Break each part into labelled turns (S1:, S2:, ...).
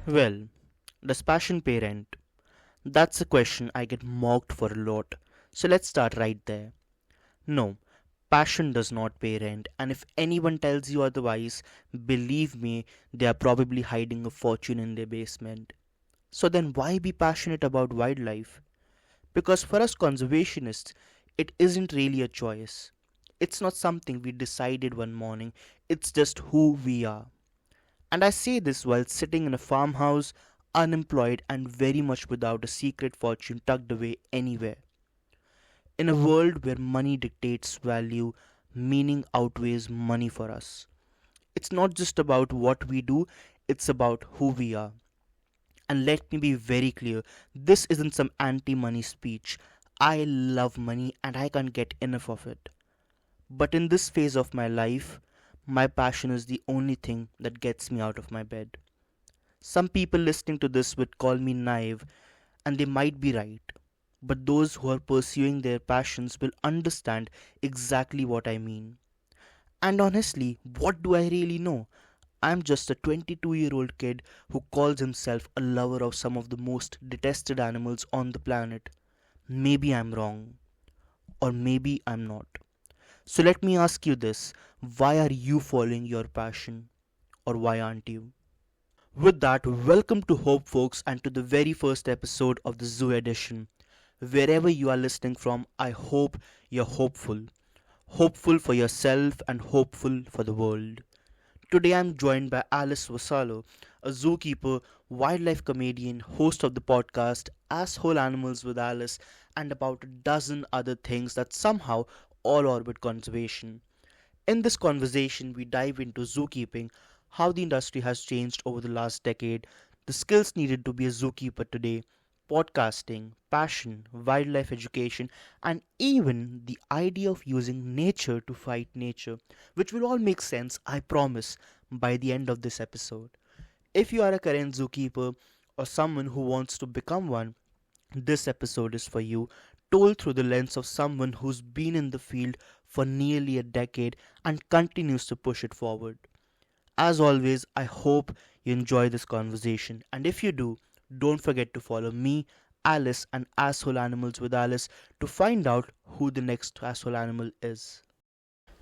S1: Well, does passion pay rent? That's a question I get mocked for a lot. So let's start right there. No, passion does not pay rent, and if anyone tells you otherwise, believe me, they are probably hiding a fortune in their basement. So then why be passionate about wildlife? Because for us conservationists, it isn't really a choice. It's not something we decided one morning, it's just who we are. And I say this while sitting in a farmhouse, unemployed and very much without a secret fortune tucked away anywhere. In a world where money dictates value, meaning outweighs money for us. It's not just about what we do, it's about who we are. And let me be very clear, this isn't some anti money speech. I love money and I can't get enough of it. But in this phase of my life, my passion is the only thing that gets me out of my bed. Some people listening to this would call me naive, and they might be right. But those who are pursuing their passions will understand exactly what I mean. And honestly, what do I really know? I'm just a 22-year-old kid who calls himself a lover of some of the most detested animals on the planet. Maybe I'm wrong, or maybe I'm not. So let me ask you this, why are you following your passion, or why aren't you? With that, welcome to Hope, folks, and to the very first episode of the Zoo Edition. Wherever you are listening from, I hope you're hopeful. Hopeful for yourself and hopeful for the world. Today I'm joined by Alice Vassallo, a zookeeper, wildlife comedian, host of the podcast Asshole Animals with Alice, and about a dozen other things that somehow all orbit conservation. In this conversation, we dive into zookeeping, how the industry has changed over the last decade, the skills needed to be a zookeeper today, podcasting, passion, wildlife education, and even the idea of using nature to fight nature, which will all make sense, I promise, by the end of this episode. If you are a current zookeeper or someone who wants to become one, this episode is for you, told through the lens of someone who's been in the field for nearly a decade and continues to push it forward. As always, I hope you enjoy this conversation, and if you do, don't forget to follow me, Alice, and Asshole Animals with Alice to find out who the next asshole animal is.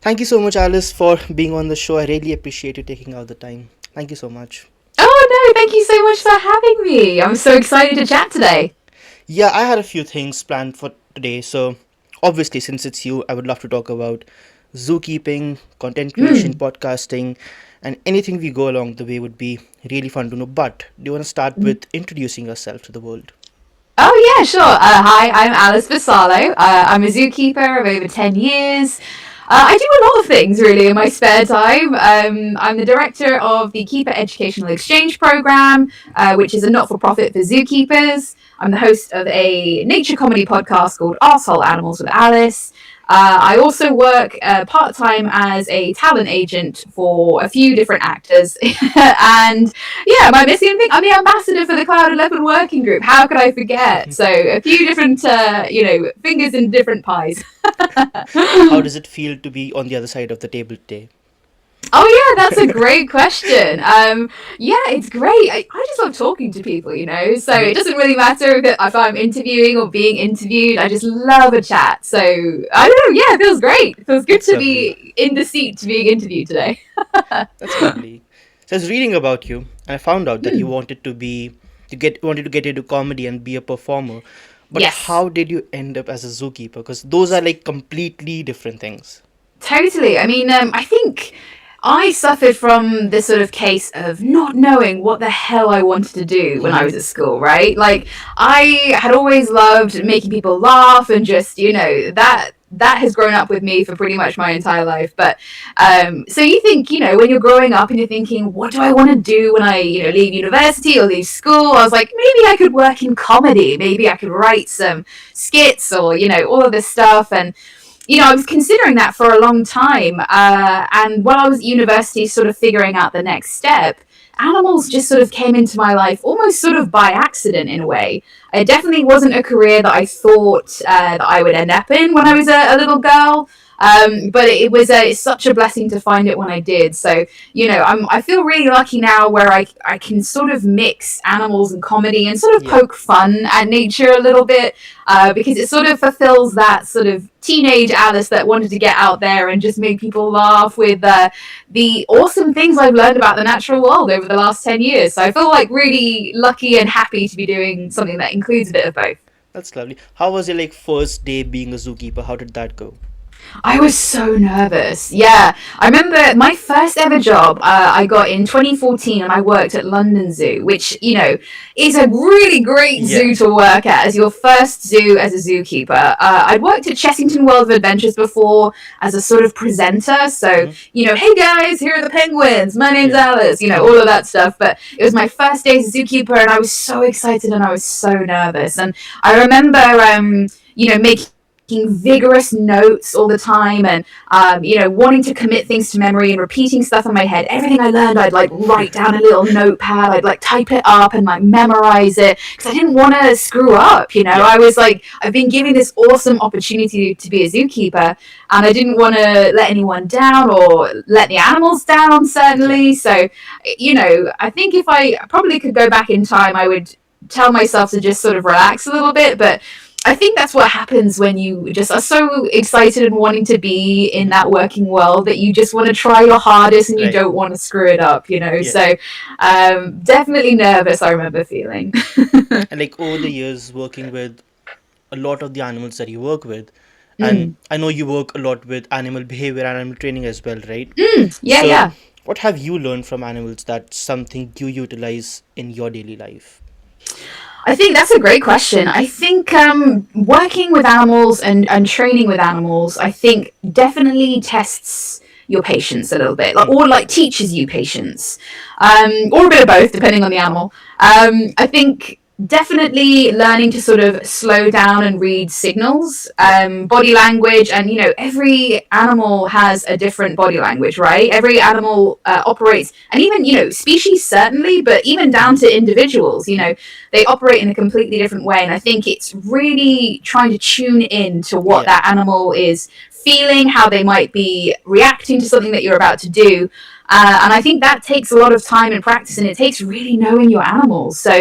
S1: Thank you so much, Alice, for being on the show. I really appreciate you taking out the time. Thank you so much.
S2: Oh no, thank you so much for having me. I'm so excited to chat today.
S1: Yeah, I had a few things planned for today, so obviously, since it's you, I would love to talk about zookeeping, content creation,
S2: Mm.
S1: podcasting, and anything we go along the way would be really fun to know. But do you want to start with introducing yourself to the world?
S2: Oh yeah, sure. Hi, I'm Alice Vassallo. I'm a zookeeper of over 10 years. I do a lot of things really in my spare time. I'm the director of the Keeper Educational Exchange Program, which is a not-for-profit for zookeepers. I'm the host of a nature comedy podcast called Arsehole Animals with Alice. I also work part-time as a talent agent for a few different actors. And yeah, am I missing anything? I'm the ambassador for the Cloud 11 working group. How could I forget? So a few different, fingers in different pies.
S1: How does it feel to be on the other side of the table today?
S2: Oh yeah, that's a great question. Yeah, it's great. I just love talking to people, So it doesn't really matter if I'm interviewing or being interviewed. I just love a chat. So I don't know. Yeah, it feels great. It feels good
S1: That's
S2: to
S1: lovely.
S2: be in the seat being interviewed today.
S1: That's lovely. So I was reading about you, and I found out that you
S2: Hmm.
S1: wanted to get into comedy and be a performer. But
S2: Yes.
S1: how did you end up as a zookeeper? Because those are like completely different things.
S2: Totally. I mean, I think I suffered from this sort of case of not knowing what the hell I wanted to do when I was at school, right? Like, I had always loved making people laugh and just, that has grown up with me for pretty much my entire life. But so you think, when you're growing up and you're thinking, what do I want to do when I, leave university or leave school? I was like, maybe I could work in comedy. Maybe I could write some skits or, all of this stuff. And I was considering that for a long time. And while I was at university, sort of figuring out the next step, animals just sort of came into my life almost sort of by accident in a way. It definitely wasn't a career that I thought that I would end up in when I was a little girl. But it's such a blessing to find it when I did. So, I feel really lucky now where I can sort of mix animals and comedy and sort of
S1: Yeah.
S2: poke fun at nature a little bit, because it sort of fulfills that sort of teenage Alice that wanted to get out there and just make people laugh with the awesome things I've learned about the natural world over the last 10 years. So I feel like really lucky and happy to be doing something that includes a bit of both.
S1: That's lovely. How was your like first day being a zookeeper? How did that go?
S2: I was so nervous. Yeah. I remember my first ever job I got in 2014, and I worked at London Zoo, which, is a really great
S1: Yeah.
S2: zoo to work at as your first zoo as a zookeeper. I'd worked at Chessington World of Adventures before as a sort of presenter. So,
S1: Mm-hmm.
S2: hey guys, here are the penguins. My name's
S1: Yeah.
S2: Alice, all of that stuff. But it was my first day as a zookeeper, and I was so excited and I was so nervous. And I remember, making vigorous notes all the time, and wanting to commit things to memory and repeating stuff in my head. Everything I learned, I'd like write down a little notepad. I'd like type it up and like memorize it because I didn't want to screw up.
S1: Yeah.
S2: I was like, I've been given this awesome opportunity to be a zookeeper, and I didn't want to let anyone down or let the animals down,
S1: Yeah.
S2: certainly. So, I think if I probably could go back in time, I would tell myself to just sort of relax a little bit. But I think that's what happens when you just are so excited and wanting to be in
S1: Mm-hmm.
S2: that working world that you just want to try your hardest and you
S1: Right.
S2: don't want to screw it up.
S1: Yeah.
S2: So definitely nervous, I remember feeling.
S1: And like over the years working with a lot of the animals that you work with, and
S2: Mm.
S1: I know you work a lot with animal behavior and animal training as well, right?
S2: Yeah,
S1: So
S2: yeah.
S1: what have you learned from animals that's something you utilize in your daily life?
S2: I think that's a great question. I think working with animals and training with animals, I think definitely tests your patience a little bit, like,
S1: Mm.
S2: or like teaches you patience, or a bit of both, depending on the animal. I think definitely learning to sort of slow down and read signals,
S1: Yeah.
S2: body language, and every animal has a different body language, right? Every animal operates, and even species certainly, but even down to individuals, they operate in a completely different way. And I think it's really trying to tune in to what
S1: Yeah.
S2: that animal is feeling, how they might be reacting to something that you're about to do. And I think that takes a lot of time and practice, and it takes really knowing your animals. So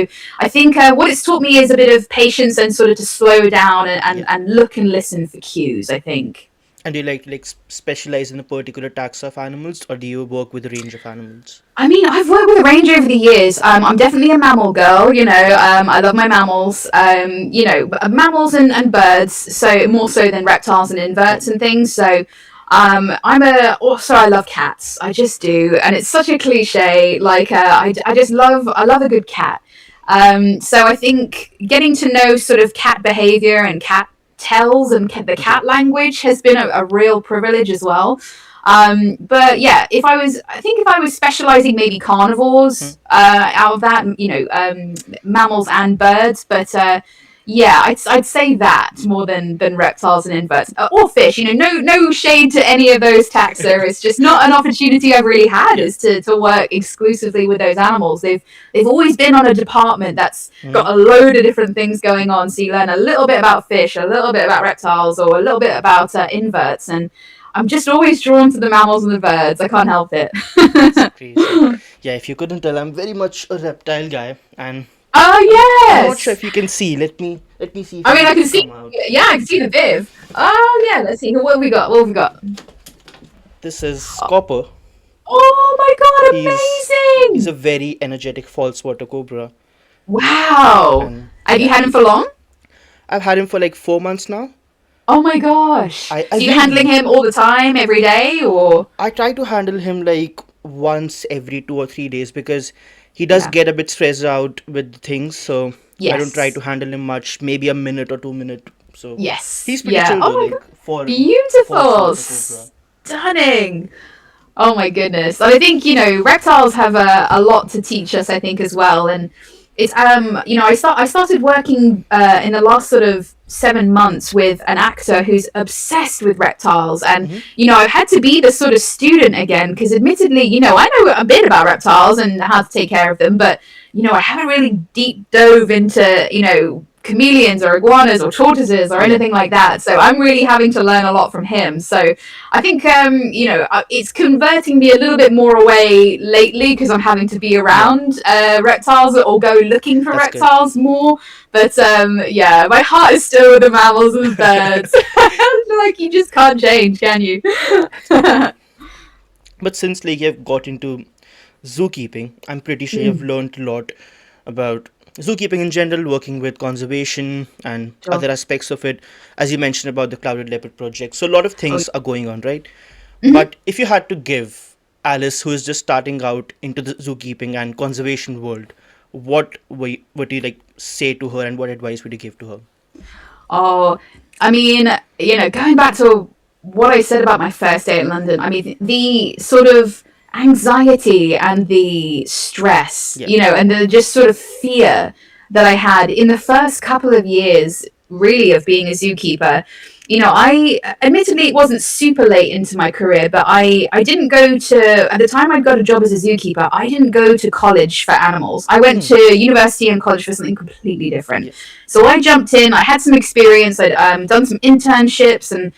S2: I think what it's taught me is a bit of patience and sort of to slow down
S1: Yeah.
S2: and look and listen for cues, I think.
S1: And do you like specialize in a particular tax of animals, or do you work with a range of animals?
S2: I mean, I've worked with a range over the years. I'm definitely a mammal girl, I love my mammals, mammals and birds, so more so than reptiles and inverts and things. So also I love cats. I just do. And it's such a cliche. Like, I love a good cat. So I think getting to know sort of cat behavior and cat tells and the
S1: Yeah.
S2: cat language has been a real privilege as well. But yeah, I think if I was specializing maybe
S1: Hmm.
S2: carnivores out of that, mammals and birds, but yeah, I'd say that more than reptiles and inverts or fish. No shade to any of those taxa. It's just not an opportunity I've really had
S1: Yeah.
S2: is to work exclusively with those animals. They've always been on a department that's
S1: Hmm.
S2: got a load of different things going on. So you learn a little bit about fish, a little bit about reptiles, or a little bit about inverts, and I'm just always drawn to the mammals and the birds. I can't help it.
S1: That's crazy. Yeah, if you couldn't tell, I'm very much a reptile guy, and
S2: Oh
S1: I'm not sure
S2: yes.
S1: if you can see. Let me see if
S2: I mean,
S1: I
S2: I can
S1: can
S2: see.
S1: come out.
S2: Yeah, I can see the viv. Oh yeah. Let's see. What have we got? What have we got?
S1: This is Copper.
S2: Oh my god!
S1: He's he's a
S2: Amazing.
S1: very energetic false water cobra,
S2: Wow.
S1: and
S2: Have you
S1: yeah,
S2: had him for long?
S1: I've had him for like 4 months now.
S2: Oh my gosh.
S1: I
S2: So you're handling
S1: really
S2: him all the time, every day, or
S1: I try to handle him like once every 2 or 3 days because he does
S2: yeah?
S1: get a bit stressed out with things. So I don't try to
S2: Yes.
S1: handle him much. Maybe a minute or 2 minute. So
S2: Yes.
S1: he's pretty
S2: Yeah.
S1: chill though,
S2: Oh my
S1: like
S2: god.
S1: for false
S2: Beautiful.
S1: water cobra.
S2: Stunning. Oh my goodness. And I think, reptiles have a lot to teach us, I think, as well. And it's I started working in the last sort of 7 months with an actor who's obsessed with reptiles. And,
S1: Hmm.
S2: I've had to be the sort of student again, because admittedly, I know a bit about reptiles and how to take care of them, but I haven't really deep dove into, chameleons or iguanas or tortoises or anything like that. So I'm really having to learn a lot from him. So I think, it's converting me a little bit more away lately because I'm having to be around reptiles or go looking for
S1: That's good.
S2: reptiles more. But my heart is still with the mammals and the birds. Like, you just can't change, can you?
S1: But since like you've got into zookeeping, I'm pretty sure you've learned a lot about zookeeping in general, working with conservation and
S2: Sure.
S1: other aspects of it, as you mentioned about the clouded leopard project. So a lot of
S2: Oh,
S1: things are going on, right?
S2: mhm.
S1: But if you had to give Alice, who is just starting out into the zookeeping and conservation world, would you like say to her, and what advice would you give to her?
S2: Oh, I mean, going back to what I said about my first day in London, I mean, the sort of anxiety and the stress,
S1: Yeah.
S2: and the just sort of fear that I had in the first couple of years, really, of being a zookeeper. I admittedly it wasn't super late into my career, but I didn't go to at the time I got a job as a zookeeper. I didn't go to college for animals. I went to university and college for something completely different.
S1: Yeah.
S2: So I jumped in. I had some experience. I'd done some internships and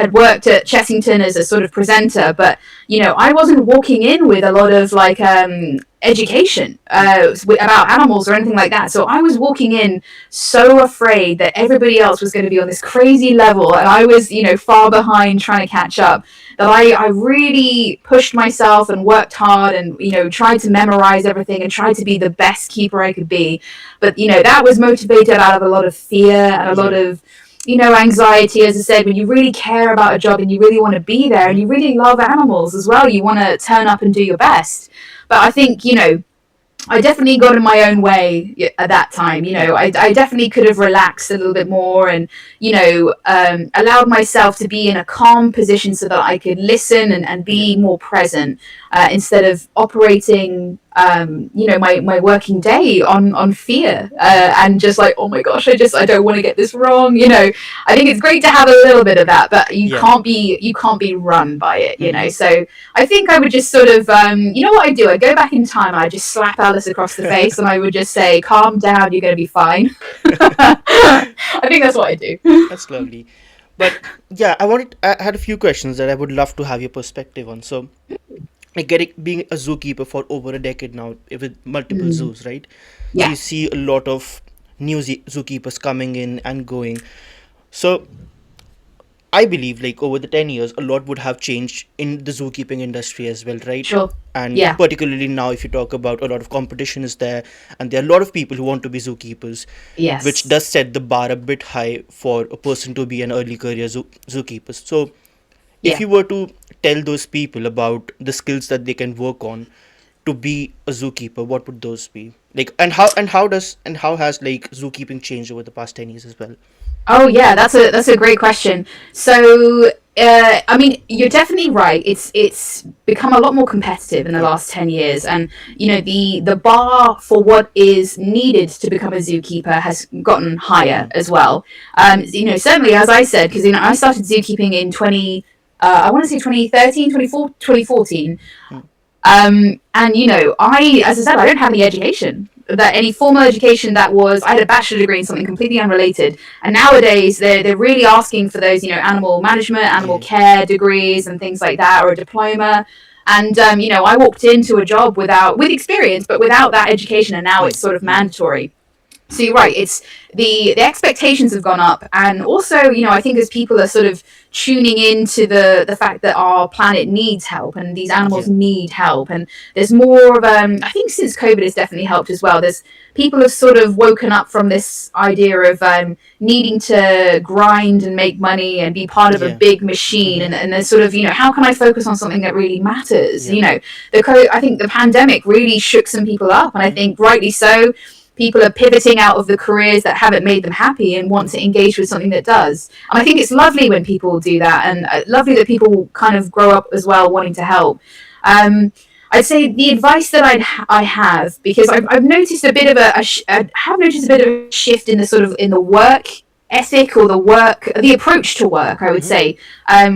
S2: had worked at Chessington as a sort of presenter, but I wasn't walking in with a lot of like education about animals or anything like that. So I was walking in so afraid that everybody else was going to be on this crazy level, and I was far behind trying to catch up. That I really pushed myself and worked hard and tried to memorize everything and tried to be the best keeper I could be. But that was motivated out of a lot of fear and a lot
S1: Yeah.
S2: of anxiety. As I said, when you really care about a job and you really want to be there and
S1: Hmm.
S2: you really love animals as well, you want to turn up and do your best. But I think, I definitely got in my own way at that time.
S1: Yeah.
S2: I definitely could have relaxed a little bit more and, allowed myself to be in a calm position so that I could listen and
S1: Yeah.
S2: be more present instead of operating, my working day on fear and just like, oh my gosh, I don't want to get this wrong. I think it's great to have a little bit of that, but
S1: Yeah.
S2: you can't be run by it.
S1: Hmm.
S2: So I think I would just sort of, what I do? I go back in time and I just slap Alice across the face and I would just say, calm down, you're going to be fine. I think that's what I do.
S1: That's lovely. But yeah, I had a few questions that I would love to have your perspective on. So, like being a zookeeper for over a decade now with multiple
S2: Mm,
S1: zoos, right? So
S2: yeah.
S1: you see a lot of new zookeepers coming in and going. So I believe like over the 10 years, a lot would have changed in the zookeeping industry as well, right?
S2: Sure.
S1: And
S2: Yeah.
S1: particularly now, if you talk about a lot of competition is there, and there are a lot of people who want to be zookeepers, which
S2: Yes.
S1: does set the bar a bit high for a person to be an early career zookeeper. So if
S2: Yeah.
S1: you were to tell those people about the skills that they can work on to be a zookeeper, what would those be? Like, and how has like zookeeping changed over the past 10 years as well?
S2: Oh yeah, that's a great question. So I mean, you're definitely right. It's become a lot more competitive in the
S1: Yeah.
S2: last 10 years, and the bar for what is needed to become a zookeeper has gotten higher
S1: Hmm.
S2: as well. Certainly as I said, because I started zookeeping in 20. I want to say 2013, 2014.
S1: Hmm.
S2: And as I said, I don't have any education. That any formal education that was, I had a bachelor degree in something completely unrelated. And nowadays they're really asking for those, animal management, animal
S1: Yeah.
S2: care degrees and things like that, or a diploma. And I walked into a job with experience, but without that education, and now
S1: Hmm.
S2: it's sort of mandatory. So you're right. It's the expectations have gone up, and also I think as people are sort of tuning into the fact that our planet needs help and these animals
S1: Yeah.
S2: need help, and there's more of I think since COVID has definitely helped as well. There's people have sort of woken up from this idea of needing to grind and make money and be part of a
S1: Yeah.
S2: big machine,
S1: Hmm.
S2: and there's sort of how can I focus on something that really matters?
S1: Yeah.
S2: I think the pandemic really shook some people up, and I
S1: Hmm.
S2: think rightly so people are pivoting out of the careers that haven't made them happy and want to engage with something that does. And I think it's lovely when people do that, and lovely that people kind of grow up as well wanting to help. Um, I'd say the advice that I have, because I've noticed a bit of I have noticed a bit of a shift in the sort of in the work ethic or the approach to work. I would
S1: Hmm.
S2: say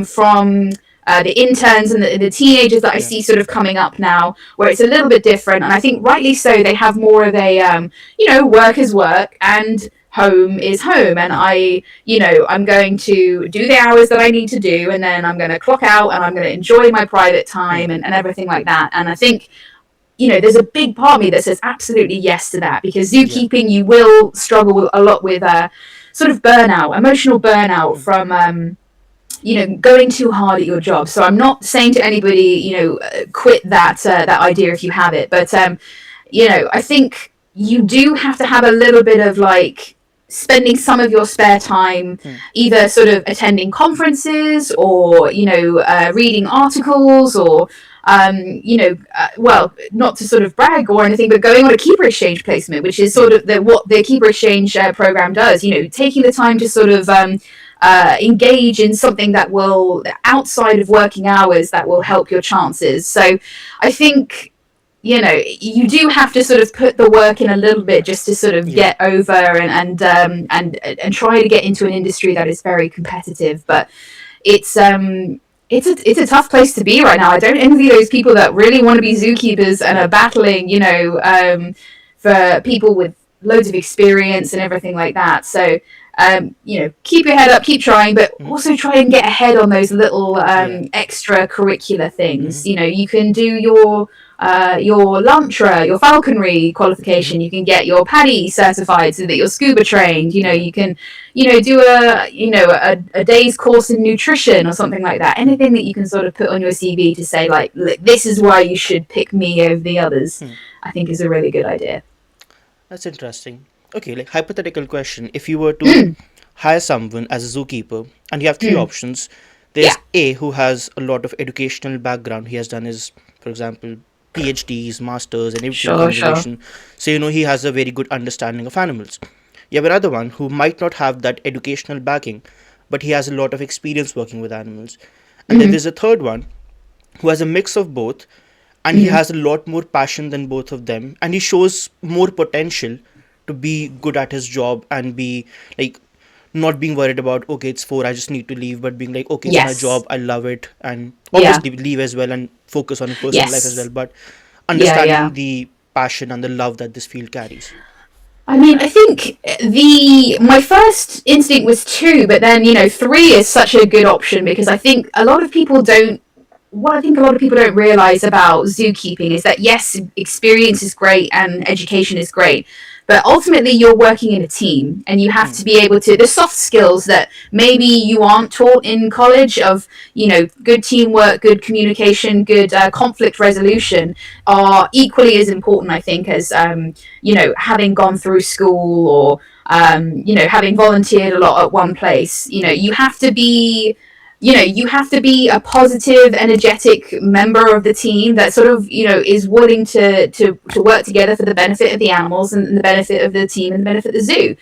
S2: from the interns and the teenagers that I
S1: Yeah.
S2: see sort of coming up now, where it's a little bit different. And I think rightly so, they have more of a, work is work, and home is home, and I'm going to do the hours that I need to do, and then I'm going to clock out, and I'm going to enjoy my private time and everything like that. And I think, there's a big part of me that says absolutely yes to that, because zookeeping, you will struggle a lot with sort of burnout, emotional burnout from going too hard at your job. So I'm not saying to anybody, quit that idea if you have it. But I think you do have to have a little bit of like spending some of your spare time either sort of attending conferences or reading articles or well, not to sort of brag or anything, but going on a keeper exchange placement, which is sort of what the keeper exchange program does. Taking the time to sort of engage in something that will, outside of working hours, that will help your chances. So I think you do have to sort of put the work in a little bit just to sort of get over and try to get into an industry that is very competitive. But it's a tough place to be right now. I don't envy those people that really want to be zookeepers and are battling, for people with loads of experience and everything like that. So keep your head up, keep trying, but also try and get ahead on those little extracurricular things. You can do your Lantra, your falconry qualification. You can get your PADI certified so that you're scuba trained. You can, do a day's course in nutrition or something like that. Anything that you can sort of put on your CV to say like, look, this is why you should pick me over the others, I think is a really good idea.
S1: That's interesting. Okay, like hypothetical question. If you were to hire someone as a zookeeper and you have three options, there's A, who has a lot of educational background. He has done his, for example, PhDs, masters, and everything in conservation. So, he has a very good understanding of animals. You have another one who might not have that educational backing, but he has a lot of experience working with animals. And then there's a third one who has a mix of both, and he has a lot more passion than both of them, and he shows more potential to be good at his job and be like not being worried about, okay, it's 4, I just need to leave, but being like, okay, it's my job, I love it, and obviously leave as well and focus on your personal life as well, but understanding the passion and the love that this field carries.
S2: I mean, I think my first instinct was 2, but then 3 is such a good option, because I think a lot of people don't realize about zookeeping is that yes, experience is great and education is great, but ultimately you're working in a team, and you have to be able to, the soft skills that maybe you aren't taught in college of, good teamwork, good communication, good conflict resolution are equally as important, I think, as, having gone through school or, having volunteered a lot at one place. You have to be a positive, energetic member of the team that sort of, is willing to work together for the benefit of the animals and the benefit of the team and the benefit of the zoo.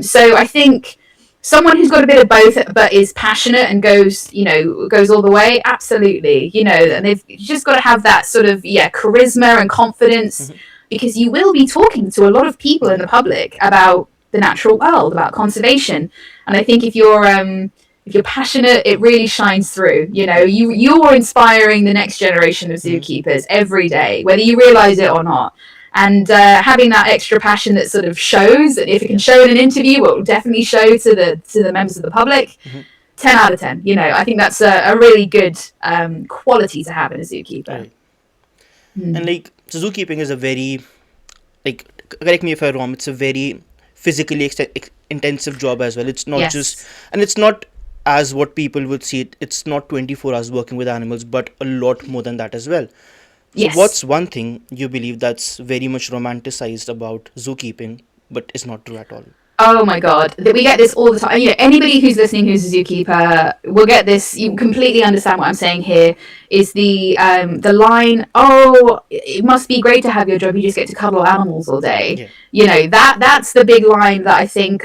S2: So I think someone who's got a bit of both but is passionate and goes all the way, absolutely. And they've just got to have that sort of, charisma and confidence, because you will be talking to a lot of people in the public about the natural world, about conservation. And I think if you're passionate, it really shines through. You're inspiring the next generation of zookeepers every day, whether you realize it or not. And having that extra passion that sort of shows, if it can show in an interview, it will definitely show to the members of the public. 10 out of 10. I think that's a really good quality to have in a zookeeper.
S1: Right. And so zookeeping is a very, correct me if I'm wrong, it's a very physically intensive job as well. It's not just, and it's not as what people would see it, it's not 24 hours working with animals, but a lot more than that as well. So what's one thing you believe that's very much romanticized about zookeeping, but is not true at all?
S2: Oh my God, we get this all the time. Anybody who's listening who's a zookeeper will get this. You completely understand what I'm saying here. Is the line? Oh, it must be great to have your job. You just get to cuddle animals all day. That's the big line that I think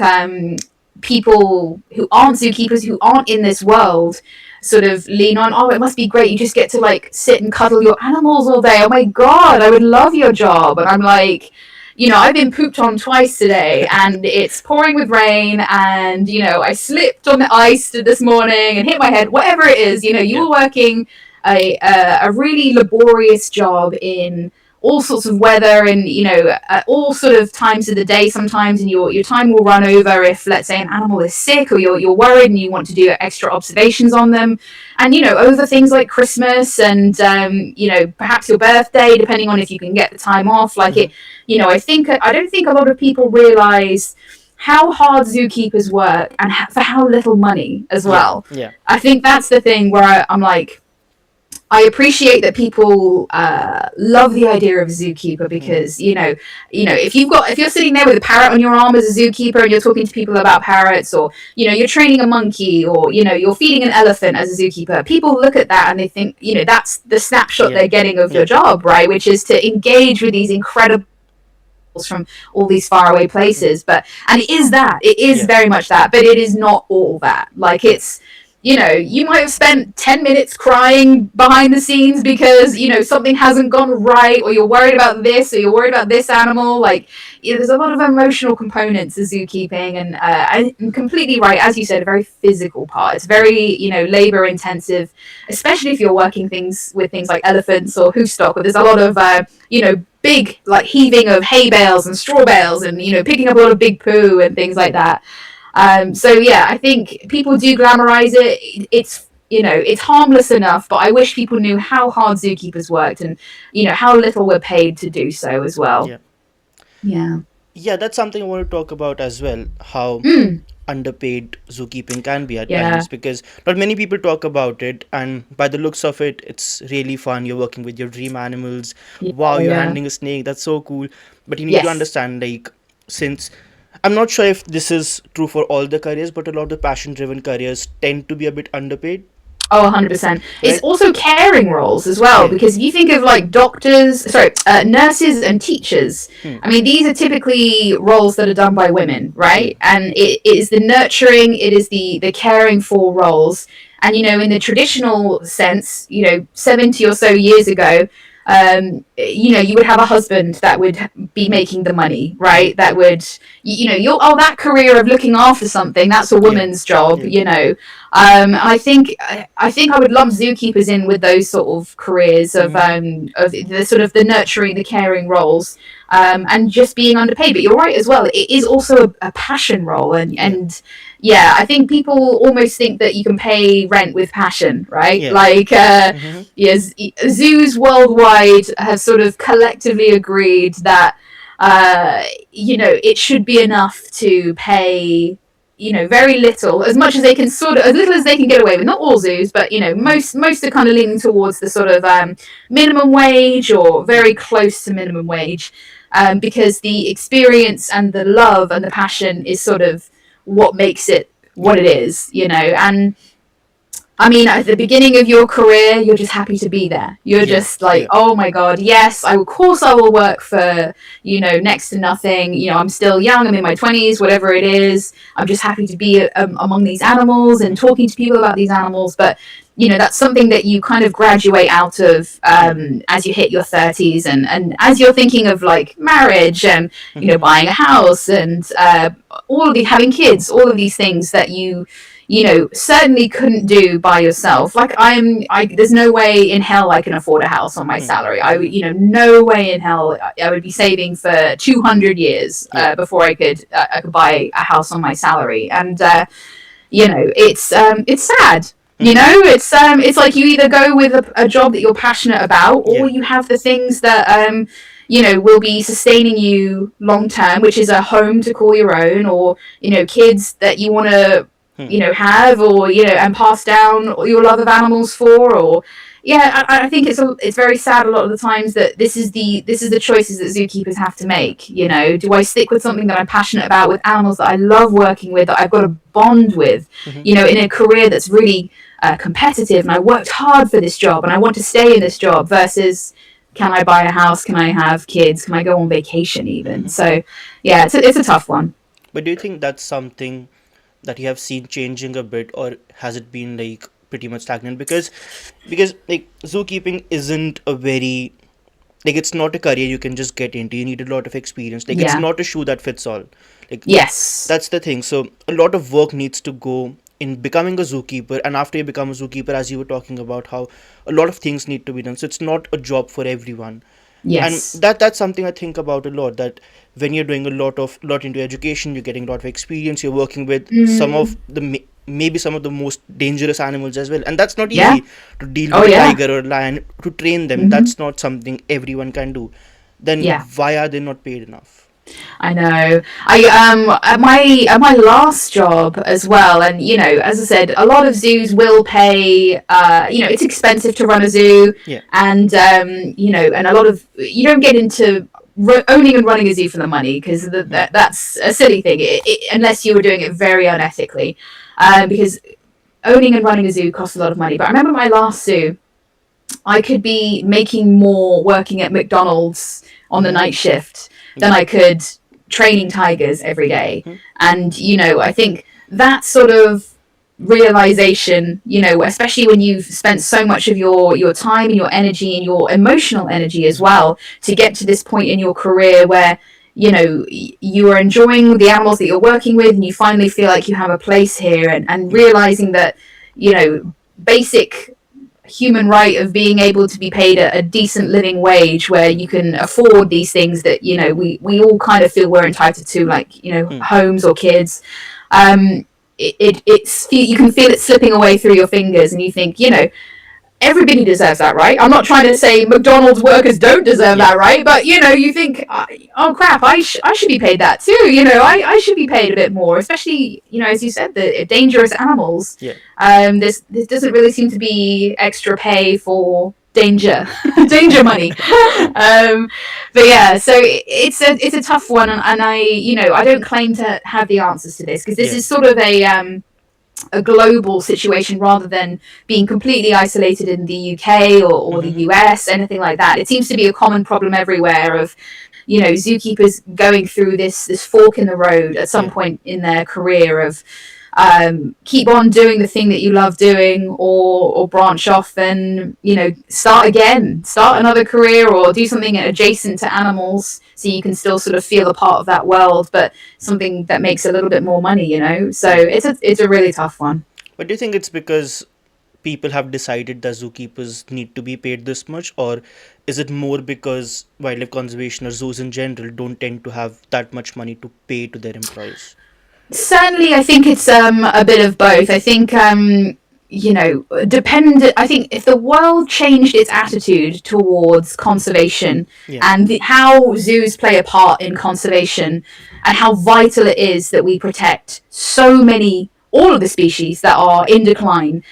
S2: people who aren't zookeepers, who aren't in this world, sort of lean on. Oh, it must be great. You just get to sit and cuddle your animals all day. Oh my God, I would love your job. And I'm like, I've been pooped on twice today, and it's pouring with rain, and, I slipped on the ice this morning and hit my head, whatever it is, you were working a really laborious job in all sorts of weather and at all sort of times of the day sometimes, and your time will run over if, let's say, an animal is sick, or you're worried and you want to do extra observations on them. And over things like Christmas and perhaps your birthday, depending on if you can get the time off, like
S1: Mm-hmm.
S2: it I don't think a lot of people realize how hard zookeepers work, and for how little money as
S1: Yeah.
S2: well.
S1: Yeah.
S2: I think that's the thing where I'm like, I appreciate that people love the idea of a zookeeper,
S1: Mm-hmm.
S2: because if you're sitting there with a parrot on your arm as a zookeeper and you're talking to people about parrots, or you're training a monkey, or you're feeding an elephant as a zookeeper, people look at that and they think that's the snapshot
S1: Yeah.
S2: they're getting of
S1: Yeah.
S2: your job, right? Which is to engage with these incredible from all these faraway places. But and it is
S1: Yeah.
S2: very much that, but it is not all that. Like, it's you might have spent 10 minutes crying behind the scenes because something hasn't gone right, or you're worried about this, or you're worried about this animal. Like, there's a lot of emotional components to zookeeping, and I'm completely right, as you said, a very physical part. It's very labor intensive, especially if you're working with things like elephants or hoostock, where there's a lot of big, like, heaving of hay bales and straw bales, and picking up a lot of big poo and things like that. So yeah, I think people do glamorize it. It's harmless enough, but I wish people knew how hard zookeepers worked, and how little we're paid to do so as well.
S1: Yeah.
S2: Yeah.
S1: Yeah, that's something I want to talk about as well. How
S2: Mm.
S1: underpaid zookeeping can be at
S2: Yeah.
S1: times, because not many people talk about it, and by the looks of it, it's really fun. You're working with your dream animals.
S2: Yeah.
S1: Wow, you're
S2: Yeah.
S1: handling a snake. That's so cool. But you need to
S2: Yes.
S1: understand, like, since I'm not sure if this is true for all the careers, but a lot of the passion driven careers tend to be a bit underpaid,
S2: Oh, 100%. It's
S1: right?
S2: also caring roles as well,
S1: Yeah.
S2: because if you think of, like, nurses and teachers,
S1: Hmm.
S2: I mean, these are typically roles that are done by women,
S1: Yeah.
S2: right? And it is the nurturing, it is the caring for roles. And, in the traditional sense, 70 or so years ago, you would have a husband that would be making the money,
S1: Mm-hmm.
S2: right? That would, that career of looking after something, that's a
S1: Yeah.
S2: woman's job,
S1: Yeah.
S2: I think I would lump zookeepers in with those sort of careers
S1: Mm-hmm.
S2: of the sort of the nurturing, the caring roles, and just being underpaid. But you're right as well. It is also a passion role, and
S1: Yeah.
S2: and yeah, I think people almost think that you can pay rent with passion, right?
S1: Yeah.
S2: Like,
S1: Mm-hmm.
S2: yes, zoos worldwide have sort of collectively agreed that it should be enough to pay very little, as much as they can, sort of as little as they can get away with. Not all zoos, but
S1: Mm-hmm.
S2: most are kind of leaning towards the sort of minimum wage, or very close to minimum wage, because the experience and the love and the passion is sort of what makes it
S1: Yeah.
S2: what it is, and I mean, at the beginning of your career, you're just happy to be there. You're
S1: Yeah.
S2: just like,
S1: Yeah.
S2: oh my God, yes, of course I will work for, next to nothing. I'm still young, I'm in my 20s, whatever it is. I'm just happy to be among these animals and
S1: Mm-hmm.
S2: talking to people about these animals. But, that's something that you kind of graduate out of
S1: Yeah.
S2: as you hit your 30s, and as you're thinking of, like, marriage and,
S1: Mm-hmm.
S2: buying a house and all of these, having kids, all of these things that certainly couldn't do by yourself. Like, there's no way in hell I can afford a house on my
S1: Hmm.
S2: salary. I would, no way in hell I would be saving for 200 years
S1: Yeah.
S2: before I could buy a house on my salary. And it's sad.
S1: Mm-hmm.
S2: It's like you either go with a job that you're passionate about, or
S1: Yeah.
S2: you have the things that will be sustaining you long term, which is a home to call your own, or kids that you want to
S1: Hmm.
S2: have, or and pass down your love of animals for. Or yeah, I think it's very sad a lot of the times that this is the choices that zookeepers have to make. Do I stick with something that I'm passionate about, with animals that I love working with, that I've got a bond with,
S1: Mm-hmm.
S2: in a career that's really competitive, and I worked hard for this job and I want to stay in this job, versus, can I buy a house, can I have kids, can I go on vacation even?
S1: Mm-hmm.
S2: So yeah, it's a tough one.
S1: But do you think that's something that you have seen changing a bit, or has it been like pretty much stagnant? Because like zookeeping isn't a very, like, it's not a career you can just get into. You need a lot of experience. Like, it's
S2: Yeah.
S1: not a shoe that fits all. Like,
S2: Yes.
S1: that's the thing. So a lot of work needs to go in becoming a zookeeper, and after you become a zookeeper, as you were talking about, how a lot of things need to be done. So it's not a job for everyone. And
S2: Yes.
S1: that's something I think about a lot, that when you're doing a lot into education, you're getting a lot of experience, you're working with some of
S2: Mm,
S1: the maybe some of the most dangerous animals as well, and that's not
S2: yeah.
S1: easy to deal
S2: Oh
S1: with a
S2: yeah.
S1: tiger or a lion, to train them.
S2: Hmm.
S1: That's not something everyone can do. Then
S2: Yeah.
S1: why are they not paid enough?
S2: I know. I at my last job as well, and you know, as I said, a lot of zoos will pay. You know, it's expensive to run a zoo,
S1: Yeah.
S2: and you know, and a lot of you don't get into owning and running a zoo for the money because
S1: Hmm.
S2: that's a silly thing, unless you were doing it very unethically. Because owning and running a zoo costs a lot of money. But I remember my last zoo, I could be making more working at McDonald's on the
S1: Hmm.
S2: night shift than
S1: Yeah.
S2: I could training tigers every day.
S1: Hmm.
S2: And, you know, I think that sort of realization, you know, especially when you've spent so much of your time and your energy and your emotional energy as
S1: Hmm.
S2: well to get to this point in your career where you know you are enjoying the animals that you're working with and you finally feel like you have a place here, and
S1: Yeah.
S2: realizing that you know basic human right of being able to be paid a decent living wage where you can afford these things that you know we all kind of feel we're entitled to, like you know
S1: Hmm.
S2: homes or kids. um it's you can feel it slipping away through your fingers and you think, you know, everybody deserves that, right? I'm not trying to say McDonald's workers don't deserve
S1: Yeah.
S2: that, right? But you know, you think, oh crap, I should be paid that too. You know, I should be paid a bit more, especially you know, as you said, the dangerous animals.
S1: Yeah.
S2: This doesn't really seem to be extra pay for danger, danger money. But yeah, so it's a tough one, and I you know I don't claim to have the answers to this because this
S1: Yeah.
S2: is sort of a global situation rather than being completely isolated in the UK or the
S1: Hmm.
S2: US, anything like that. It seems to be a common problem everywhere of, you know, zookeepers going through this fork in the road at some
S1: Yeah.
S2: point in their career of keep on doing the thing that you love doing or branch off and you know start again, start
S1: Yeah.
S2: another career or do something adjacent to animals so you can still sort of feel a part of that world but something that makes a little bit more money, you know. So
S1: Yeah.
S2: it's a really tough one.
S1: But do you think it's because people have decided that zookeepers need to be paid this much, or is it more because wildlife conservation or zoos in general don't tend to have that much money to pay to their employees?
S2: Certainly, I think it's a bit of both. I think you know, I think if the world changed its attitude towards conservation
S1: Yeah.
S2: and how zoos play a part in conservation and how vital it is that we protect so many, all of the species that are in decline,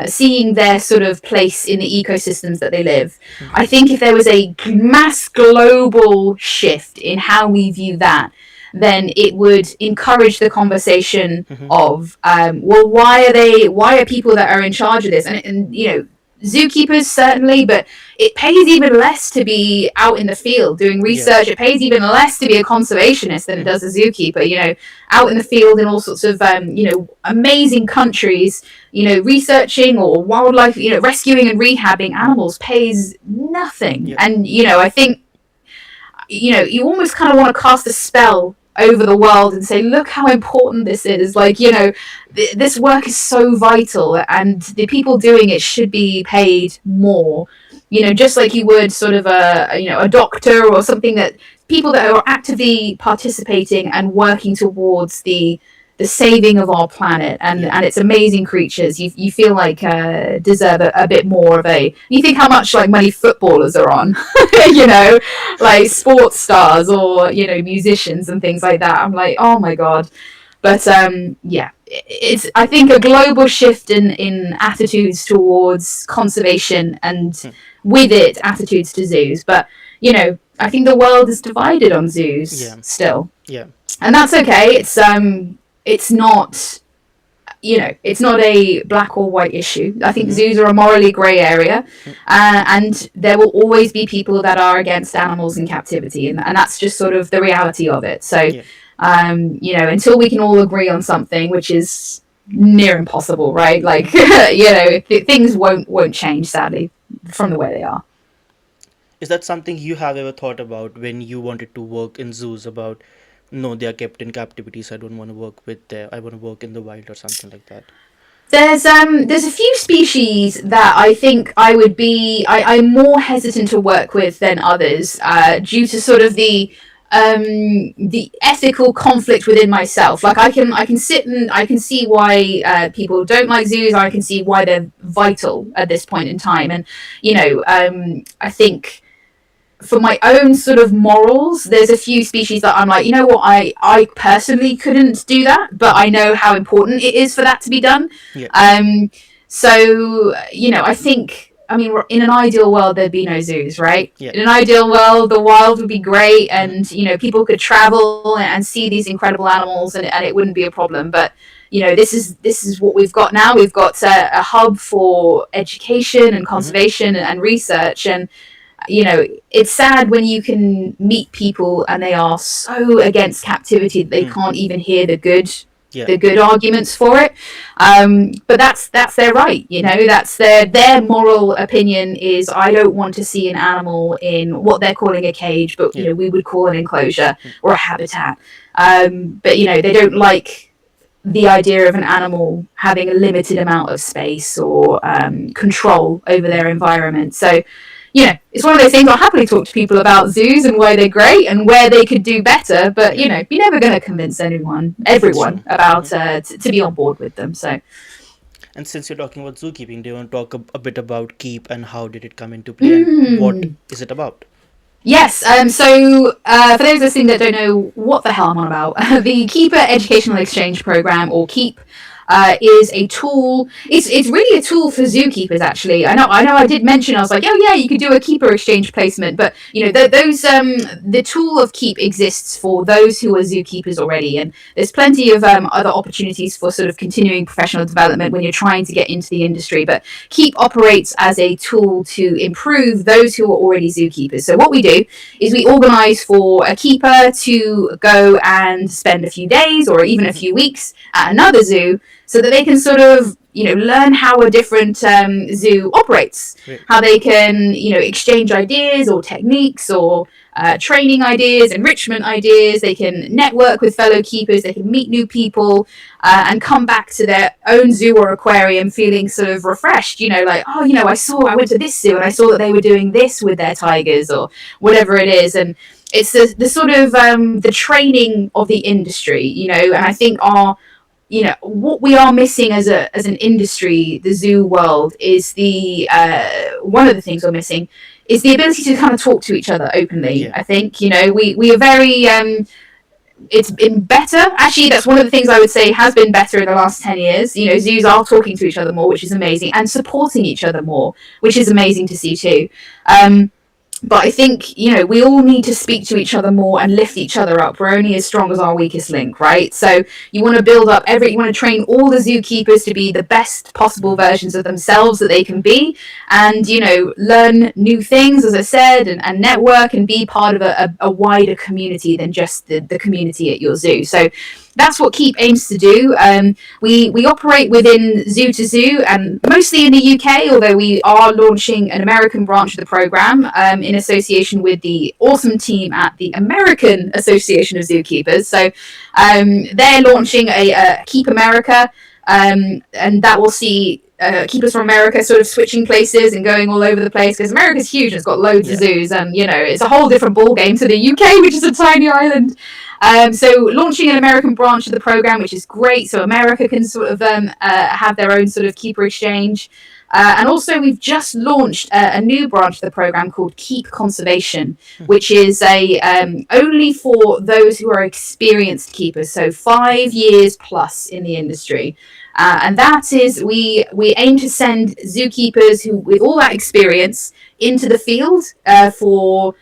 S2: seeing their sort of place in the ecosystems that they live.
S1: Mm.
S2: I think if there was a mass global shift in how we view that, then it would encourage the conversation
S1: Hmm.
S2: of, well, why are people that are in charge of this, and you know, zookeepers certainly, but it pays even less to be out in the field doing
S1: Yeah.
S2: research. It pays even less to be a conservationist than it
S1: Hmm.
S2: does a zookeeper. You know, out in the field in all sorts of you know amazing countries. You know, researching or wildlife, you know, rescuing and rehabbing animals pays nothing.
S1: Yeah.
S2: And you know, I think you know, you almost kind of want to cast a spell over the world and say, look how important this is. Like, you know, this work is so vital and the people doing it should be paid more. You know, just like you would sort of you know, a doctor or something, that people that are actively participating and working towards the saving of our planet
S1: Yeah.
S2: and its amazing creatures, you feel like deserve a bit more of a. You think how much like money footballers are on, you know, like sports stars or you know musicians and things like that. I'm like, oh my god. But yeah, it's I think a global shift in attitudes towards conservation and
S1: Hmm.
S2: with it attitudes to zoos. But you know, I think the world is divided on zoos
S1: Yeah.
S2: still,
S1: Yeah.
S2: and that's okay. It's not, you know, it's not a black or white issue. I think
S1: Hmm.
S2: zoos are a morally grey area,
S1: Hmm.
S2: and there will always be people that are against animals in captivity, and that's just sort of the reality of it. So,
S1: Yeah.
S2: you know, until we can all agree on something, which is near impossible, right?
S1: Hmm.
S2: Like, you know, things won't change sadly from the way they are.
S1: Is that something you have ever thought about when you wanted to work in zoos? About, no, they are kept in captivity, so I don't want to work with them. I want to work in the wild or something like that.
S2: There's a few species that I think I'm more hesitant to work with than others, due to sort of the ethical conflict within myself. Like I can sit and I can see why people don't like zoos. I can see why they're vital at this point in time, and I think for my own sort of morals, there's a few species that I'm like, you know what, I personally couldn't do that, but I know how important it is for that to be done.
S1: Yeah.
S2: So, I think, I mean, in an ideal world, there'd be no zoos, right?
S1: Yeah.
S2: In an ideal world, the wild would be great,
S1: Mhm.
S2: and, people could travel and see these incredible animals, and it wouldn't be a problem. But, this is what we've got now. We've got a hub for education and
S1: Mhm.
S2: conservation and research, and it's sad when you can meet people and they are so against captivity that they
S1: Mm.
S2: can't even hear
S1: Yeah.
S2: the good arguments for it. But that's their right, that's their moral opinion is I don't want to see an animal in what they're calling a cage, but
S1: Yeah.
S2: we would call an enclosure
S1: Mm.
S2: or a habitat. But they don't like the idea of an animal having a limited amount of space or control over their environment. So it's one of those things. I'll happily talk to people about zoos and why they're great and where they could do better. But
S1: Yeah.
S2: you're never going to convince everyone
S1: That's true.
S2: about to be on board with them. So
S1: And since you're talking about zookeeping, do you want to talk a bit about keep and how did it come into play and what
S2: mm,
S1: is it about?
S2: yes. So for those listening that don't know what the hell I'm on about, the Keeper Educational Exchange Program, or KEEP, is a tool. It's really a tool for zookeepers. Actually, I know. I did mention. I was like, oh yeah, you could do a keeper exchange placement, but the tool of KEEP exists for those who are zookeepers already, and there's plenty of other opportunities for sort of continuing professional development when you're trying to get into the industry. But KEEP operates as a tool to improve those who are already zookeepers. So what we do is we organise for a keeper to go and spend a few days or even a
S1: Mhm.
S2: few weeks at another zoo so that they can sort of learn how a different zoo operates,
S1: Great.
S2: how they can exchange ideas or techniques or training ideas, enrichment ideas. They can network with fellow keepers, they can meet new people, and come back to their own zoo or aquarium feeling sort of refreshed, like, oh, I went to this zoo and I saw that they were doing this with their tigers or whatever it is. And it's the sort of the training of the industry, and I think what we are missing as an industry, the zoo world, is the one of the things we're missing is the ability to kind of talk to each other openly.
S1: Yeah.
S2: I think we are very it's been better. Actually, that's one of the things I would say has been better in the last 10 years. Zoos are talking to each other more, which is amazing, and supporting each other more, which is amazing to see too. But I think, we all need to speak to each other more and lift each other up. We're only as strong as our weakest link, right? So you want to you want to train all the zookeepers to be the best possible versions of themselves that they can be, and, learn new things, as I said, and network and be part of a wider community than just the community at your zoo. So that's what KEEP aims to do. We operate within Zoo to Zoo and mostly in the UK, although we are launching an American branch of the program in association with the awesome team at the American Association of Zookeepers. So they're launching a Keep America, and that will see keepers from America sort of switching places and going all over the place, because America's huge and it's got loads
S1: Yeah.
S2: of zoos, and it's a whole different ball game to the UK, which is a tiny island. So launching an American branch of the program, which is great, so America can sort of have their own sort of keeper exchange. And also, we've just launched a new branch of the program called Keep Conservation, which is only for those who are experienced keepers, so 5 years plus in the industry. And that is, we aim to send zookeepers who, with all that experience, into the field for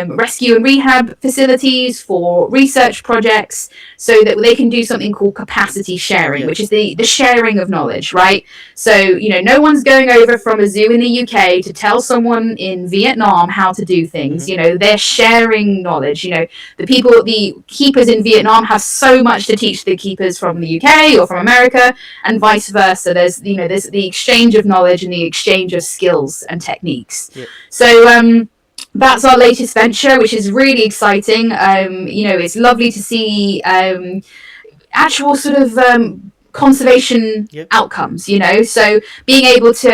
S2: rescue and rehab facilities, for research projects, so that they can do something called capacity sharing, which is the sharing of knowledge, right? So, no one's going over from a zoo in the UK to tell someone in Vietnam how to do things. They're sharing knowledge. The keepers in Vietnam have so much to teach the keepers from the UK or from America, and vice versa. There's the exchange of knowledge and the exchange of skills and techniques.
S1: Yeah.
S2: So that's our latest venture, which is really exciting. It's lovely to see actual sort of conservation
S1: Yep.
S2: outcomes, so being able to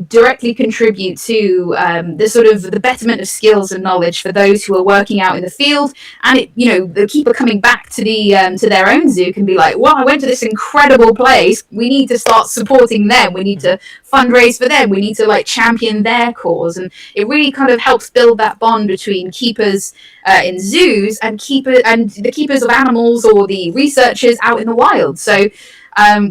S2: directly contribute to the sort of the betterment of skills and knowledge for those who are working out in the field, and the keeper coming back to their own zoo can be like, well, I went to this incredible place, we need to start supporting them, we need to fundraise for them, we need to like champion their cause. And it really kind of helps build that bond between keepers in zoos and the keepers of animals or the researchers out in the wild. So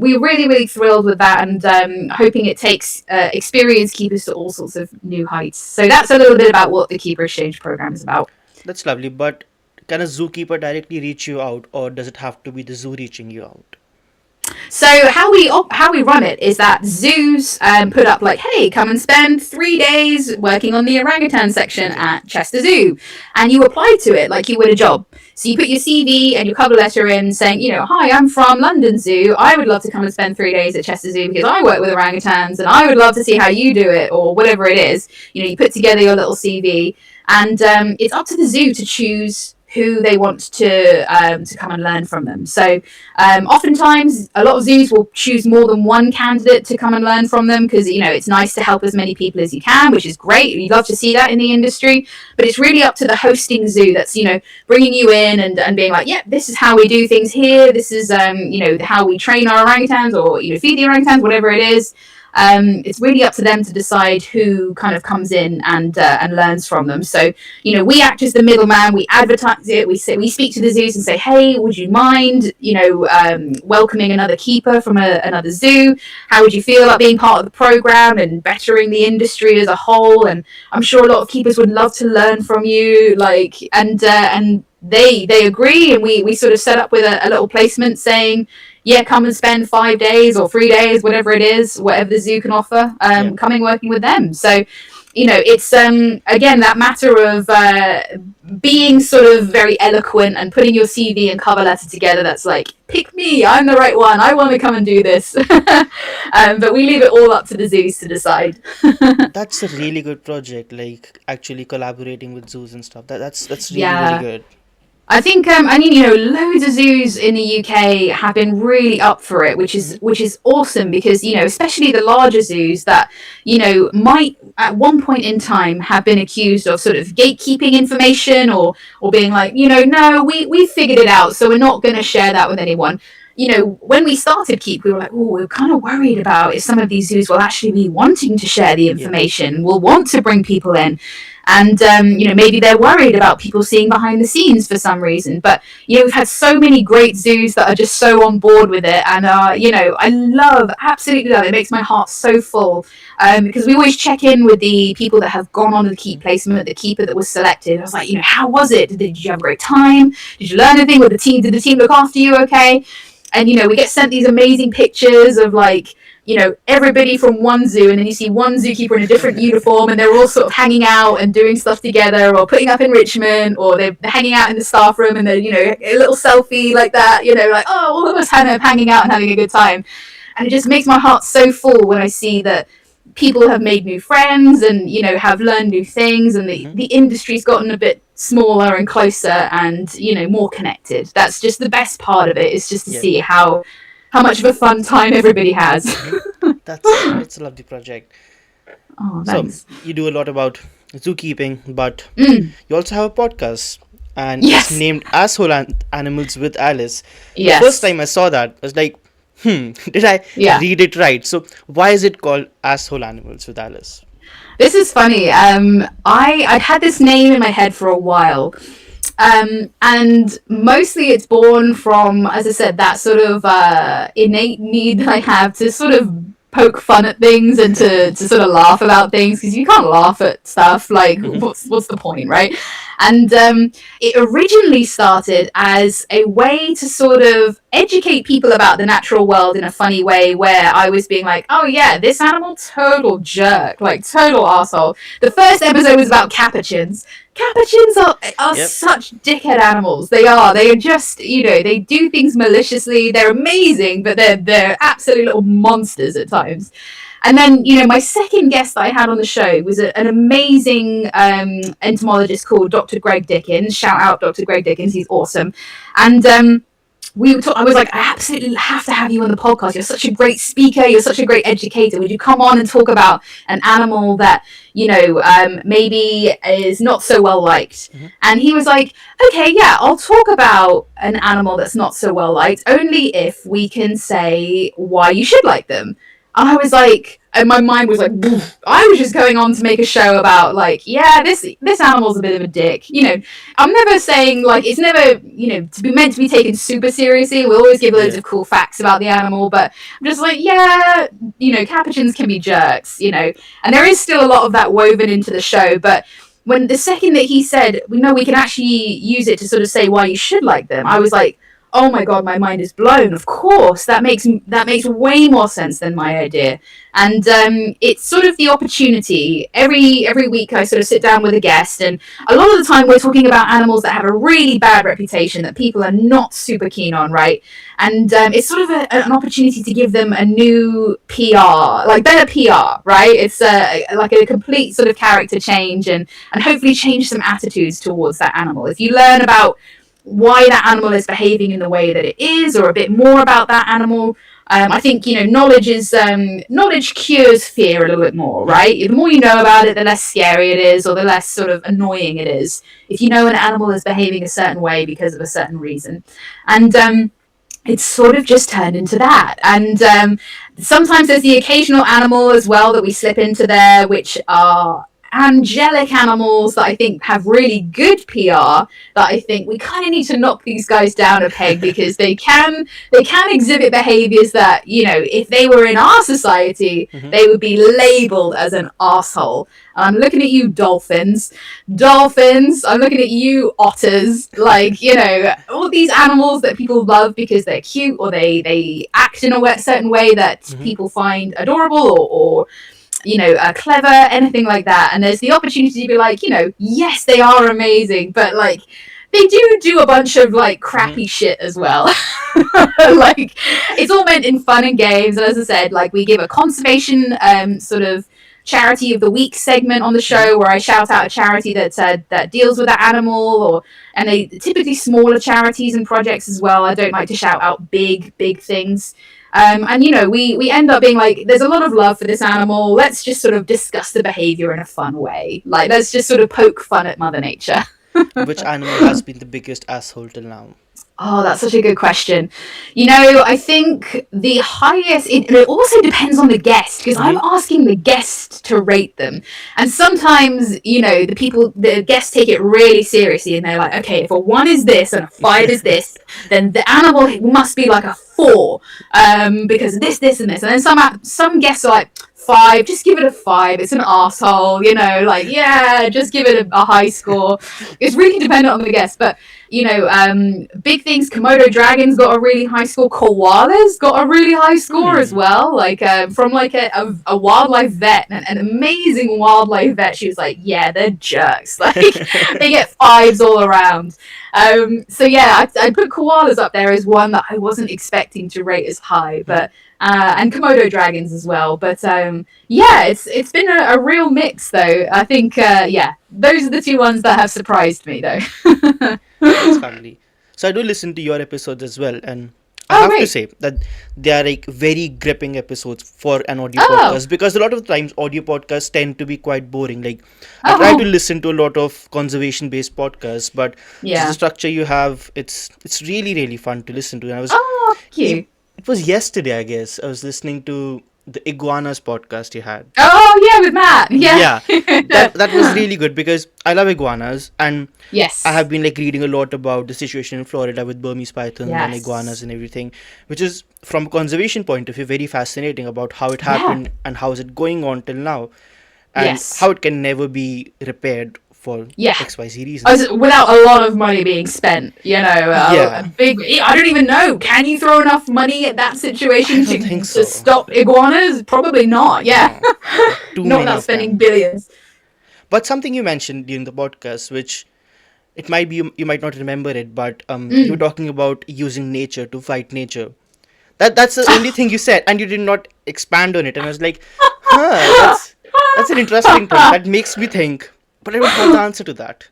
S2: we're really, really thrilled with that, and hoping it takes experienced keepers to all sorts of new heights. So that's a little bit about what the Keeper Exchange program is about.
S1: That's lovely. But can a zookeeper directly reach you out, or does it have to be the zoo reaching you out?
S2: So how we run it is that zoos put up like, hey, come and spend 3 days working on the orangutan section at Chester Zoo, and you apply to it like you would a job. So you put your CV and your cover letter in saying, hi, I'm from London Zoo. I would love to come and spend 3 days at Chester Zoo because I work with orangutans and I would love to see how you do it, or whatever it is. You put together your little CV, and it's up to the zoo to choose who they want to come and learn from them. So oftentimes a lot of zoos will choose more than one candidate to come and learn from them because it's nice to help as many people as you can, which is great. You'd love to see that in the industry, but it's really up to the hosting zoo that's bringing you in and being like, this is how we do things here, this is how we train our orangutans, or feed the orangutans, whatever it is. It's really up to them to decide who kind of comes in and learns from them. So, we act as the middleman. We advertise it. We speak to the zoos and say, hey, would you mind, welcoming another keeper from another zoo? How would you feel about being part of the program and bettering the industry as a whole? And I'm sure a lot of keepers would love to learn from you. And they agree, and we sort of set up with a little placement saying, come and spend 5 days or 3 days, whatever it is, whatever the zoo can offer, coming working with them. So, it's again that matter of being sort of very eloquent and putting your CV and cover letter together. That's like, pick me, I'm the right one. I want to come and do this. But we leave it all up to the zoos to decide.
S1: That's a really good project, like actually collaborating with zoos and stuff. That's really,
S2: Yeah.
S1: really good.
S2: I think, loads of zoos in the UK have been really up for it, which is awesome because, especially the larger zoos that, might at one point in time have been accused of sort of gatekeeping information or being like, no, we figured it out, so we're not going to share that with anyone. When we started Keep, we were like, oh, we're kind of worried about if some of these zoos will actually be wanting to share the information, will want to bring people in. And, maybe they're worried about people seeing behind the scenes for some reason. But, we've had so many great zoos that are just so on board with it. And, I absolutely love it. It makes my heart so full. Because we always check in with the people that have gone on to the Keep placement, the keeper that was selected. I was like, how was it? Did you have a great time? Did you learn anything with the team? Did the team look after you okay? And, we get sent these amazing pictures of everybody from one zoo, and then you see one zookeeper in a different uniform, and they're all sort of hanging out and doing stuff together, or putting up enrichment, or they're hanging out in the staff room, and they're, a little selfie like that, like, oh, all of us hanging out and having a good time. And it just makes my heart so full when I see that people have made new friends and, have learned new things, and the industry's gotten a bit smaller and closer and, more connected. That's just the best part of it, is just to see how much of a fun time everybody has.
S1: It's a lovely project.
S2: Oh, thanks.
S1: So you do a lot about zookeeping, but you also have a podcast, and it's named Asshole Animals with Alice.
S2: Yes.
S1: The first time I saw that, I was like, did I read it right? So why is it called Asshole Animals with Alice?
S2: This is funny. I'd had this name in my head for a while. And mostly it's born from, as I said, that sort of innate need that I have to sort of poke fun at things and to sort of laugh about things, because you can't laugh at stuff, like what's the point, right? And it originally started as a way to sort of educate people about the natural world in a funny way, where I was being like, oh yeah, this animal, total jerk, like total asshole. The first episode was about capuchins. Capuchins are such dickhead animals. They are just, they do things maliciously. They're amazing, but they're absolute little monsters at times. And then, my second guest that I had on the show was an amazing entomologist called Dr. Greg Dickens. Shout out Dr. Greg Dickens. He's awesome. And I was like, I absolutely have to have you on the podcast. You're such a great speaker. You're such a great educator. Would you come on and talk about an animal that, maybe is not so well liked?
S1: Mm-hmm.
S2: And he was like, okay, yeah, I'll talk about an animal that's not so well liked, only if we can say why you should like them. And I was like, and my mind was like, woof. I was just going on to make a show about like, yeah, this animal's a bit of a dick. I'm never saying like it's never to be meant to be taken super seriously. We always give loads of cool facts about the animal, but I'm just like, yeah, capuchins can be jerks, and there is still a lot of that woven into the show, but. When the second that he said, we can actually use it to sort of say why you should like them, I was like, oh my god, my mind is blown. Of course, that makes way more sense than my idea. And it's sort of the opportunity. Every week I sort of sit down with a guest, and a lot of the time we're talking about animals that have a really bad reputation that people are not super keen on, right? And it's sort of an opportunity to give them a new PR, like better PR, right? It's like a complete sort of character change and hopefully change some attitudes towards that animal. If you learn about why that animal is behaving in the way that it is, or a bit more about that animal. I think knowledge cures fear a little bit more, right? The more you know about it, the less scary it is, or the less sort of annoying it is. If you know an animal is behaving a certain way because of a certain reason, and it's sort of just turned into that. And sometimes there's the occasional animal as well that we slip into there, which are angelic animals that I think have really good PR, that I think we kind of need to knock these guys down a peg, because they can exhibit behaviors that, if they were in our society, they would be labeled as an arsehole. I'm looking at you, dolphins. I'm looking at you, otters. Like, all these animals that people love because they're cute, or they act in a certain way that people find adorable, or clever, anything like that. And there's the opportunity to be like, yes, they are amazing, but like they do a bunch of like crappy shit as well. Like, it's all meant in fun and games. And as I said, like, we give a conservation sort of charity of the week segment on the show, where I shout out a charity that deals with that animal, and they typically smaller charities and projects as well. I don't like to shout out big things. And we end up being like, there's a lot of love for this animal. Let's just sort of discuss the behavior in a fun way. Like, let's just sort of poke fun at Mother Nature.
S1: Which animal has been the biggest asshole till now?
S2: Oh, that's such a good question. I think the highest, it also depends on the guest, because I'm asking the guest to rate them. And sometimes, the guests take it really seriously, and they're like, okay, if a 1 is this and a 5 is this, then the animal must be like a 4, because this, and this. And then some guests are like, 5, just give it a 5. It's an arsehole, like, yeah, just give it a high score. It's really dependent on the guest, but big things. Komodo dragons got a really high score. Koalas got a really high score as well. Like, from like a wildlife vet, an amazing wildlife vet. She was like, yeah, they're jerks. Like, they get 5s all around. So yeah, I put koalas up there as one that I wasn't expecting to rate as high, but and Komodo dragons as well. But yeah, it's been a real mix though. I think those are the 2 ones that have surprised me though.
S1: That's lovely. So I do listen to your episodes as well, and I have to say that they are like very gripping episodes for an audio podcast, because a lot of times audio podcasts tend to be quite boring. Like, I try to listen to a lot of conservation based podcasts, but the structure you have, it's really, really fun to listen to. And I was
S2: cute.
S1: It was yesterday, I guess. I was listening to the iguanas podcast you had.
S2: Oh yeah, with Matt. Yeah.
S1: That was really good, because I love iguanas, and
S2: yes,
S1: I have been like reading a lot about the situation in Florida with Burmese pythons and iguanas and everything, which is, from a conservation point of view, very fascinating about how it happened and how is it going on till now, and how it can never be repaired for XYZ reasons.
S2: Without a lot of money being spent, a big. I don't even know. Can you throw enough money at that situation to stop iguanas? Probably not. Yeah, not without spending billions.
S1: But something you mentioned during the podcast, which it might be you might not remember it, but you were talking about using nature to fight nature. That's the only thing you said, and you did not expand on it. And I was like, that's an interesting thing. That makes me think. But I don't have the answer to that.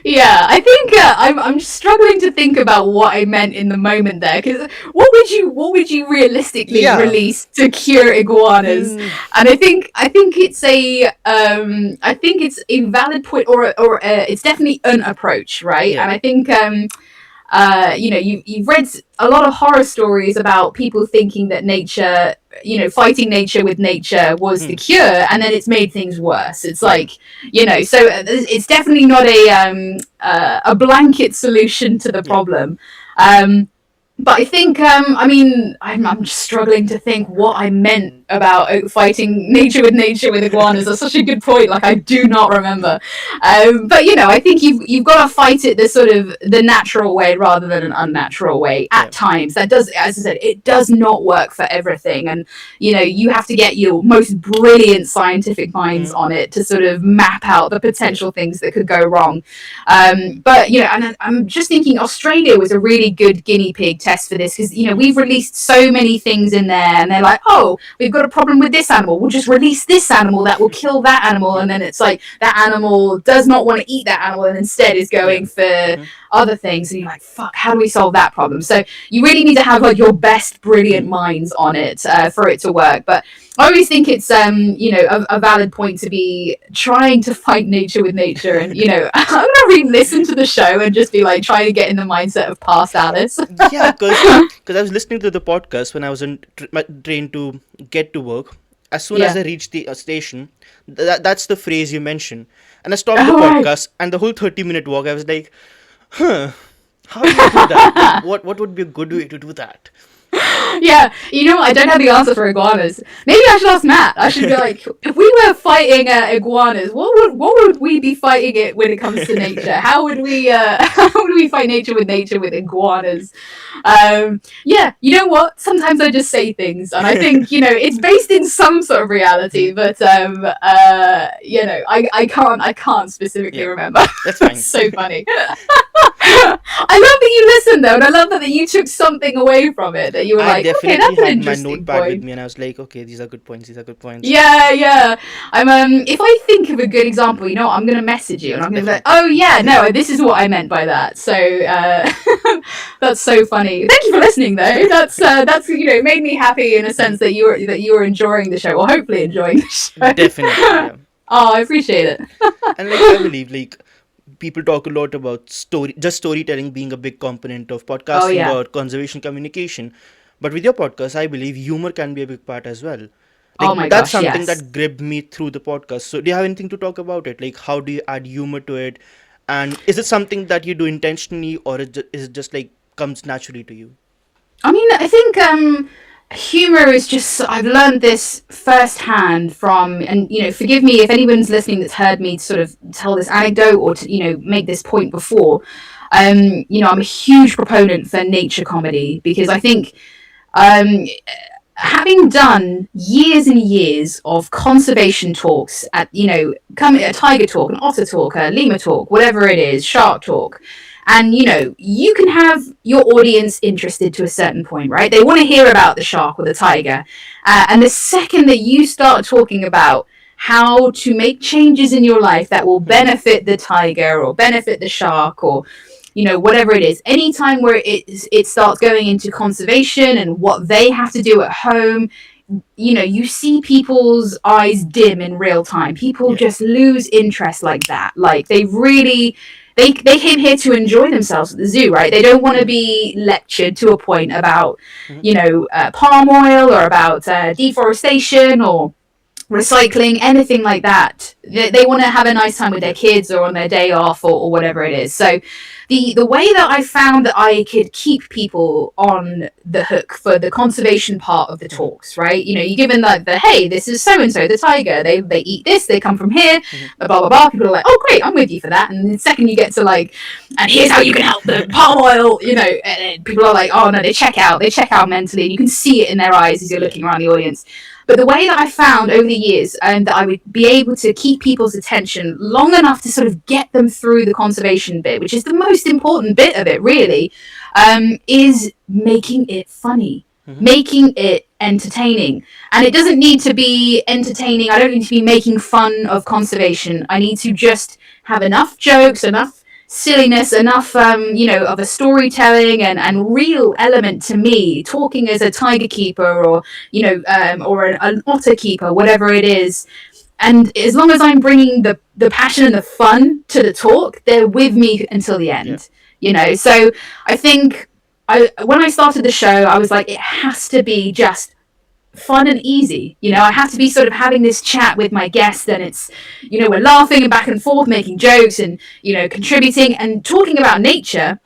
S2: Yeah, I think I'm struggling to think about what I meant in the moment there, because what would you realistically
S1: Yeah.
S2: release to cure iguanas?
S1: Hmm.
S2: And I think it's a I think it's a valid point, or it's definitely an approach, right?
S1: Yeah.
S2: And I think you know, you've read a lot of horror stories about people thinking that nature, you know, fighting nature with nature was the
S1: Hmm.
S2: cure, and then it's made things worse. It's
S1: Yeah.
S2: like, you know, so it's definitely not a blanket solution to the
S1: Yeah.
S2: problem. But I think, I mean, I'm just struggling to think what I meant about fighting nature with iguanas. That's such a good point. Like, I do not remember. But you know, I think you've got to fight it the sort of the natural way rather than an unnatural way
S1: Yeah.
S2: at times. That does, as I said, it does not work for everything, and you know, you have to get your most brilliant scientific minds
S1: Hmm.
S2: on it to sort of map out the
S1: Yeah.
S2: potential things that could go wrong. But you know, and I'm just thinking Australia was a really good guinea pig test for this, because you know,
S1: Hmm.
S2: we've released so many things in there, and they're like, oh, we've got a problem with this animal, we'll just release this animal that will kill that animal,
S1: Yeah.
S2: and then it's like that animal does not want to eat that animal and instead is
S1: Yeah.
S2: going for
S1: Hmm.
S2: other things, and you're like, fuck, how do we solve that problem? So you really need to have like your best brilliant minds on it for it to work. But I always think it's you know, a valid point to be trying to fight nature with nature, and you know, I'm gonna re-listen to the show and just be like trying to get in the mindset of past Alice.
S1: Yeah, because I was listening to the podcast when I was on my train to get to work. As soon as
S2: Yeah.
S1: I reached the station, that's the phrase you mentioned, and I stopped the
S2: All right.
S1: podcast. And the whole 30-minute walk, I was like, "Huh, how do you do that? Like, what would be a good way to do that?"
S2: Yeah, you know what? I don't have the answer for iguanas. Maybe I should ask Matt. I should be like, if we were fighting iguanas, what would we be fighting it when it comes to nature? How would we how would we fight nature with iguanas? Yeah, you know what? Sometimes I just say things, and I think, you know, it's based in some sort of reality,
S1: Mhm.
S2: but you know, I can't specifically
S1: Yeah,
S2: remember.
S1: that's
S2: That's
S1: fine.
S2: so funny. I love that you listened though, and I love that you took something away from it. That you were
S1: I
S2: like, okay,
S1: definitely
S2: that's an
S1: had my
S2: interesting
S1: notepad with
S2: point.
S1: me, and I was like, "Okay, these are good points. These are good points."
S2: Yeah, yeah. I'm if I think of a good example, you know, I'm gonna message you and I'm gonna be like,
S1: Definitely.
S2: oh yeah, no, this is what I meant by that. So that's so funny. Thank you for listening though. That's you know, made me happy in a
S1: Mhm.
S2: sense that you were enjoying the show, or hopefully enjoying the
S1: Definitely,
S2: show.
S1: yeah.
S2: Oh, I appreciate it.
S1: And like I believe like people talk a lot about storytelling being a big component of
S2: Oh
S1: podcasting
S2: yeah.
S1: or conservation communication. But with your podcast, I believe humor can be a big part as well.
S2: Oh
S1: Like
S2: my
S1: that's
S2: gosh,
S1: something
S2: yes.
S1: that gripped me through the podcast. So do you have anything to talk about it? Like how do you add humor to it? And is it something that you do intentionally, or is it just like comes naturally to you?
S2: I mean, I think humor is just, I've learned this firsthand from, and you know, forgive me if anyone's listening that's heard me sort of tell this anecdote or to, you know, make this point before. You know, I'm a huge proponent for nature comedy, because I think um, having done years and years of conservation talks at, you know, come a tiger talk, an otter talk, a lemur talk, whatever it is, shark talk, and you know, you can have your audience interested to a certain point, right? They want to hear about the shark or the tiger, and the second that you start talking about how to make changes in your life that will
S1: Hmm.
S2: benefit the tiger or benefit the shark, or you know, whatever it is, anytime where it starts going into conservation and what they have to do at home, you know, you see people's eyes dim in real time. People
S1: Yeah.
S2: just lose interest like that. Like they really, they came here to enjoy themselves at the zoo, right? They don't want to
S1: Hmm.
S2: be lectured to a point about,
S1: Hmm.
S2: you know, palm oil or about deforestation or recycling, anything like that. They want to have a nice time with their
S1: Yeah.
S2: kids or on their day off, or whatever it is. So the way that I found that I could keep people on the hook for the conservation part of the
S1: Hmm.
S2: talks, right? You know, you give them like the, hey, this is so and so, the tiger. They eat this. They come from here.
S1: Hmm.
S2: Blah blah blah. People are like, oh great, I'm with you for that. And the second you get to like, and here's how you can help the palm oil, you know, and people are like, oh no, they check out. They check out mentally, and you can see it in their eyes as you're
S1: Yeah.
S2: looking around the audience. But the way that I found over the years, that I would be able to keep people's attention long enough to sort of get them through the conservation bit, which is the most important bit of it, really, is making it funny,
S1: Hmm.
S2: making it entertaining. And it doesn't need to be entertaining. I don't need to be making fun of conservation. I need to just have enough jokes, enough silliness, enough of a storytelling and real element to me, talking as a tiger keeper or or an otter keeper, whatever it is. And as long as I'm bringing the passion and the fun to the talk, they're with me until the end. So I think when I started the show, I was like, it has to be just fun and easy. I have to be sort of having this chat with my guest, and it's, we're laughing and back and forth, making jokes and, contributing and talking about nature.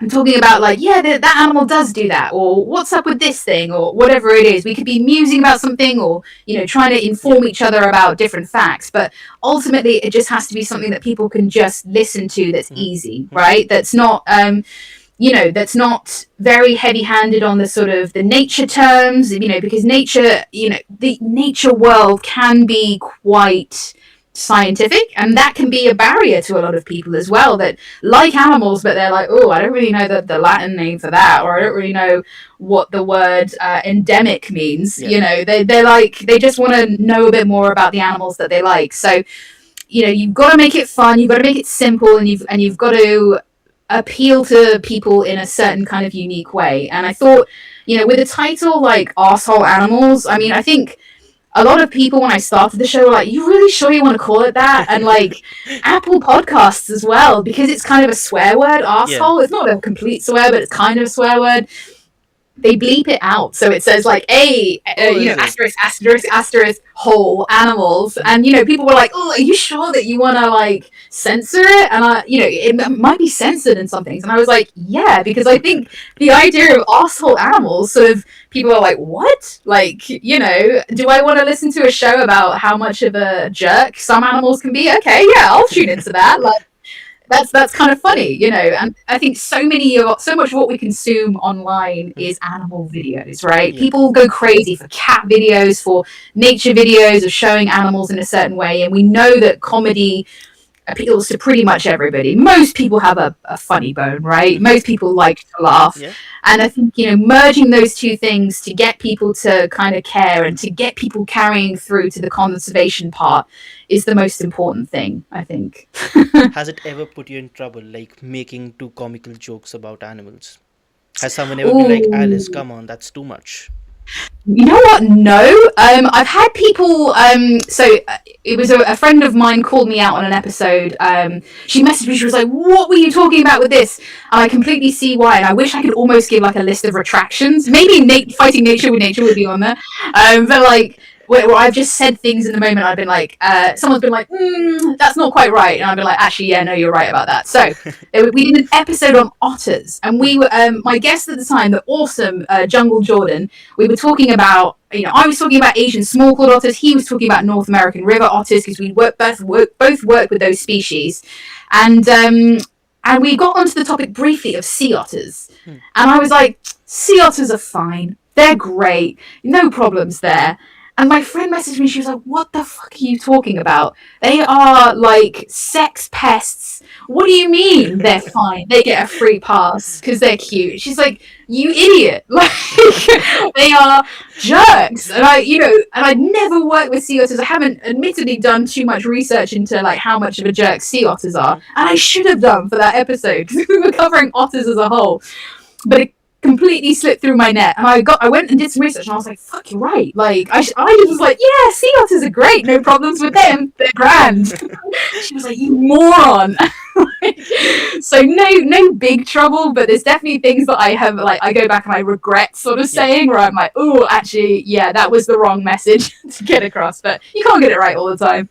S2: And talking about like, yeah, that animal does do that, or what's up with this thing, or whatever it is. We could be musing about something, or trying to inform each other about different facts. But ultimately, it just has to be something that people can just listen to. That's easy, right? That's not that's not very heavy-handed on the sort of the nature terms, because nature, the nature world can be quite scientific, and that can be a barrier to a lot of people as well, that like animals, but they're like, oh, I don't really know the Latin name for that, or I don't really know what the word endemic means. They're like, they just want to know a bit more about the animals that they like. So you've got to make it fun, you've got to make it simple, and you've got to appeal to people in a certain kind of unique way. And I thought, with a title like Arsehole Animals, I mean, I think a lot of people, when I started the show, were like, you really sure you want to call it that? And like Apple Podcasts as well, because it's kind of a swear word, arsehole. It's not a complete swear, but it's kind of a swear word. They bleep it out, so it says like asterisk asterisk asterisk hole animals, and people were like, oh, are you sure that you want to like censor it? And it might be censored in some things, and I was like, yeah, because I think the idea of arsehole animals, sort of, people are like, what? Like, do I want to listen to a show about how much of a jerk some animals can be? Okay, yeah, I'll tune into that. Like, that's kind of funny, and I think so much of what we consume online is animal videos, right? People go crazy for cat videos, for nature videos of showing animals in a certain way, and we know that comedy appeals to pretty much everybody. Most people have a funny bone, right? Most people like to laugh. And I think, merging those two things to get people to kind of care and to get people carrying through to the conservation part is the most important thing, I think.
S1: Has it ever put you in trouble, like making too comical jokes about animals? Has someone ever been like, Alice, come on, that's too much?
S2: You know what? No. I've had people. It was a friend of mine called me out on an episode. She messaged me. She was like, "What were you talking about with this?" And I completely see why. And I wish I could almost give like a list of retractions. Maybe fighting nature with nature would be on there. But like, where I've just said things in the moment, I've been like, someone's been like, that's not quite right, and I've been like, actually, yeah, no, you're right about that. So we did an episode on otters, and we were, my guest at the time, the awesome Jungle Jordan, we were talking about, I was talking about Asian small-clawed otters, he was talking about North American river otters, because we both work with those species, and we got onto the topic briefly of sea otters, and I was like, sea otters are fine, they're great, no problems there. And my friend messaged me, she was like, what the fuck are you talking about? They are like sex pests. What do you mean they're fine? They get a free pass because they're cute. She's like, you idiot. Like, they are jerks. And I'd never worked with sea otters. I haven't admittedly done too much research into like how much of a jerk sea otters are. And I should have done for that episode because we were covering otters as a whole. But it completely slipped through my net, and I went and did some research, and I was like, fuck, you're right. Like, I was like, yeah, sea otters are great, no problems with them, they're grand. She was like, you moron. So no big trouble, but there's definitely things that I have, like, I go back and I regret sort of saying, where I'm like, oh, actually, yeah, that was the wrong message to get across, but you can't get it right all the time.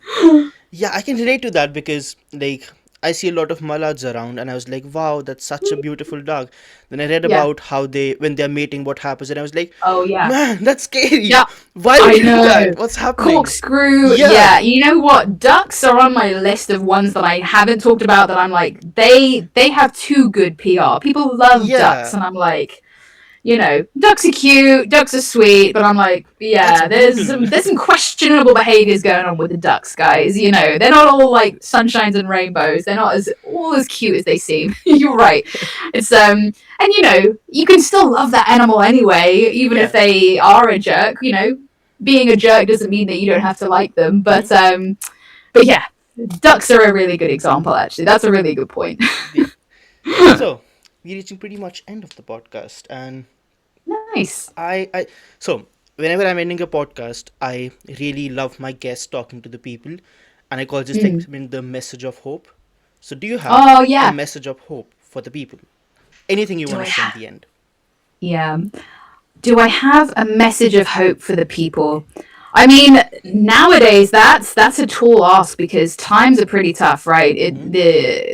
S1: Yeah, I can relate to that because, like, I see a lot of Mallards around, and I was like, wow, that's such a beautiful dog. Then I read about how when they're mating, what happens, and I was like,
S2: oh yeah,
S1: man, that's scary.
S2: Yeah.
S1: Why would you do that? What's happening?
S2: Corkscrew. Yeah. You know what? Ducks are on my list of ones that I haven't talked about that I'm like, they have too good PR. People love ducks, and I'm like, ducks are cute, ducks are sweet, but I'm like, yeah, there's some questionable behaviors going on with the ducks, guys. They're not all like sunshines and rainbows. They're not all as cute as they seem. You're right. It's and you can still love that animal anyway, even if they are a jerk. Being a jerk doesn't mean that you don't have to like them. But yeah, Ducks are a really good example, actually. That's a really good point.
S1: Yeah. So we're reaching pretty much end of the podcast, and
S2: Nice.
S1: I so whenever I'm ending a podcast, I really love my guests talking to the people, and I call this
S2: Mm.
S1: segment the message of hope. So, do you have
S2: Oh,
S1: a
S2: yeah.
S1: message of hope for the people? Anything you
S2: Do
S1: want
S2: I
S1: to say in
S2: have?
S1: the end?
S2: Yeah. Do I have a message of hope for the people? I mean, nowadays that's a tall ask because times are pretty tough, right?
S1: Mm-hmm.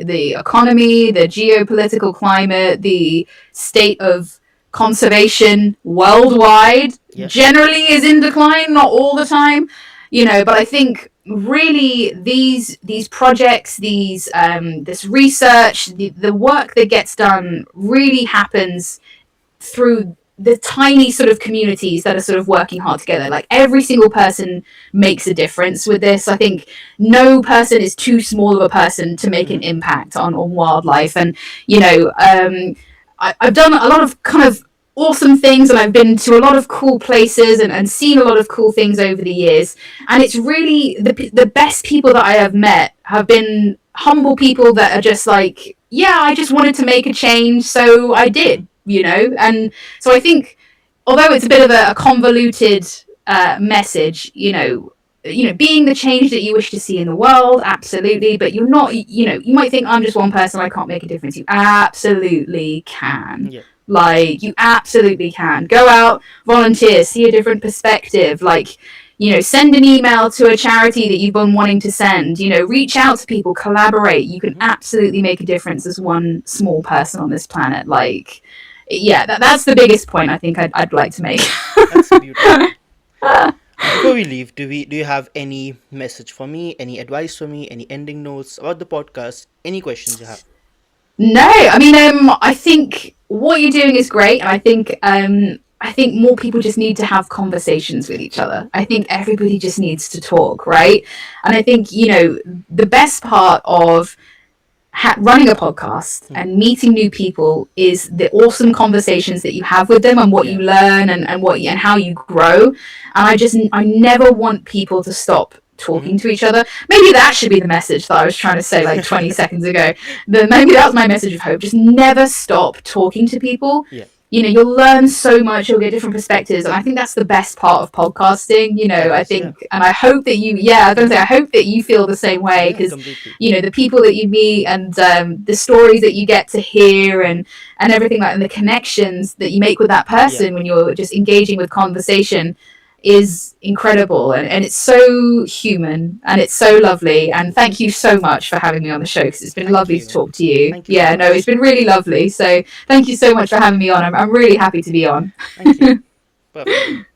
S2: The economy, the geopolitical climate, the state of conservation worldwide
S1: Yeah.
S2: generally is in decline, not all the time, but I think really these projects, this research, the work that gets done really happens through the tiny sort of communities that are sort of working hard together. Like every single person makes a difference with this. I think no person is too small of a person to make
S1: Mm-hmm.
S2: an impact on wildlife. And, I've done a lot of kind of awesome things, and I've been to a lot of cool places and seen a lot of cool things over the years. And it's really the best people that I have met have been humble people that are just like, yeah, I just wanted to make a change, so I did, And so I think, although it's a bit of a convoluted message, being the change that you wish to see in the world, absolutely. But you're not, you might think I'm just one person, I can't make a difference. You absolutely can.
S1: Yeah.
S2: Like, you absolutely can. Go out, volunteer, see a different perspective. Like, send an email to a charity that you've been wanting to send. Reach out to people, collaborate. You can
S1: Mm-hmm.
S2: absolutely make a difference as one small person on this planet. Like, yeah, that's the biggest point I think I'd like to make.
S1: That's beautiful. Before we leave, do you have any message for me? Any advice for me? Any ending notes about the podcast? Any questions you have?
S2: No, I mean, I think what you're doing is great, and I think more people just need to have conversations with each other. I think everybody just needs to talk, right? And I think the best part of running a podcast
S1: Mm-hmm.
S2: and meeting new people is the awesome conversations that you have with them and what
S1: Yeah.
S2: you learn and how you grow. And I never want people to stop talking
S1: Mm-hmm.
S2: to each other. Maybe that should be the message that I was trying to say like 20 seconds ago. Maybe that was my message of hope. Just never stop talking to people.
S1: Yeah.
S2: You'll learn so much, you'll get different perspectives, and I think that's the best part of podcasting.
S1: That
S2: I
S1: is, yeah.
S2: think, and I hope that I was going to say, I hope that you feel the same way,
S1: Yeah,
S2: because
S1: completely.
S2: the people that you meet and the stories that you get to hear and everything like, and the connections that you make with that
S1: Yeah.
S2: person when you're just engaging with conversation is incredible, and it's so human and it's so lovely. And thank you so much for having me on the show, because it's been
S1: Thank
S2: lovely to
S1: you.
S2: talk to you.
S1: Thank you so
S2: Yeah, no, it's
S1: much.
S2: been really lovely. So thank you so much for having me on. I'm really happy to be on.
S1: Thank you. Perfect.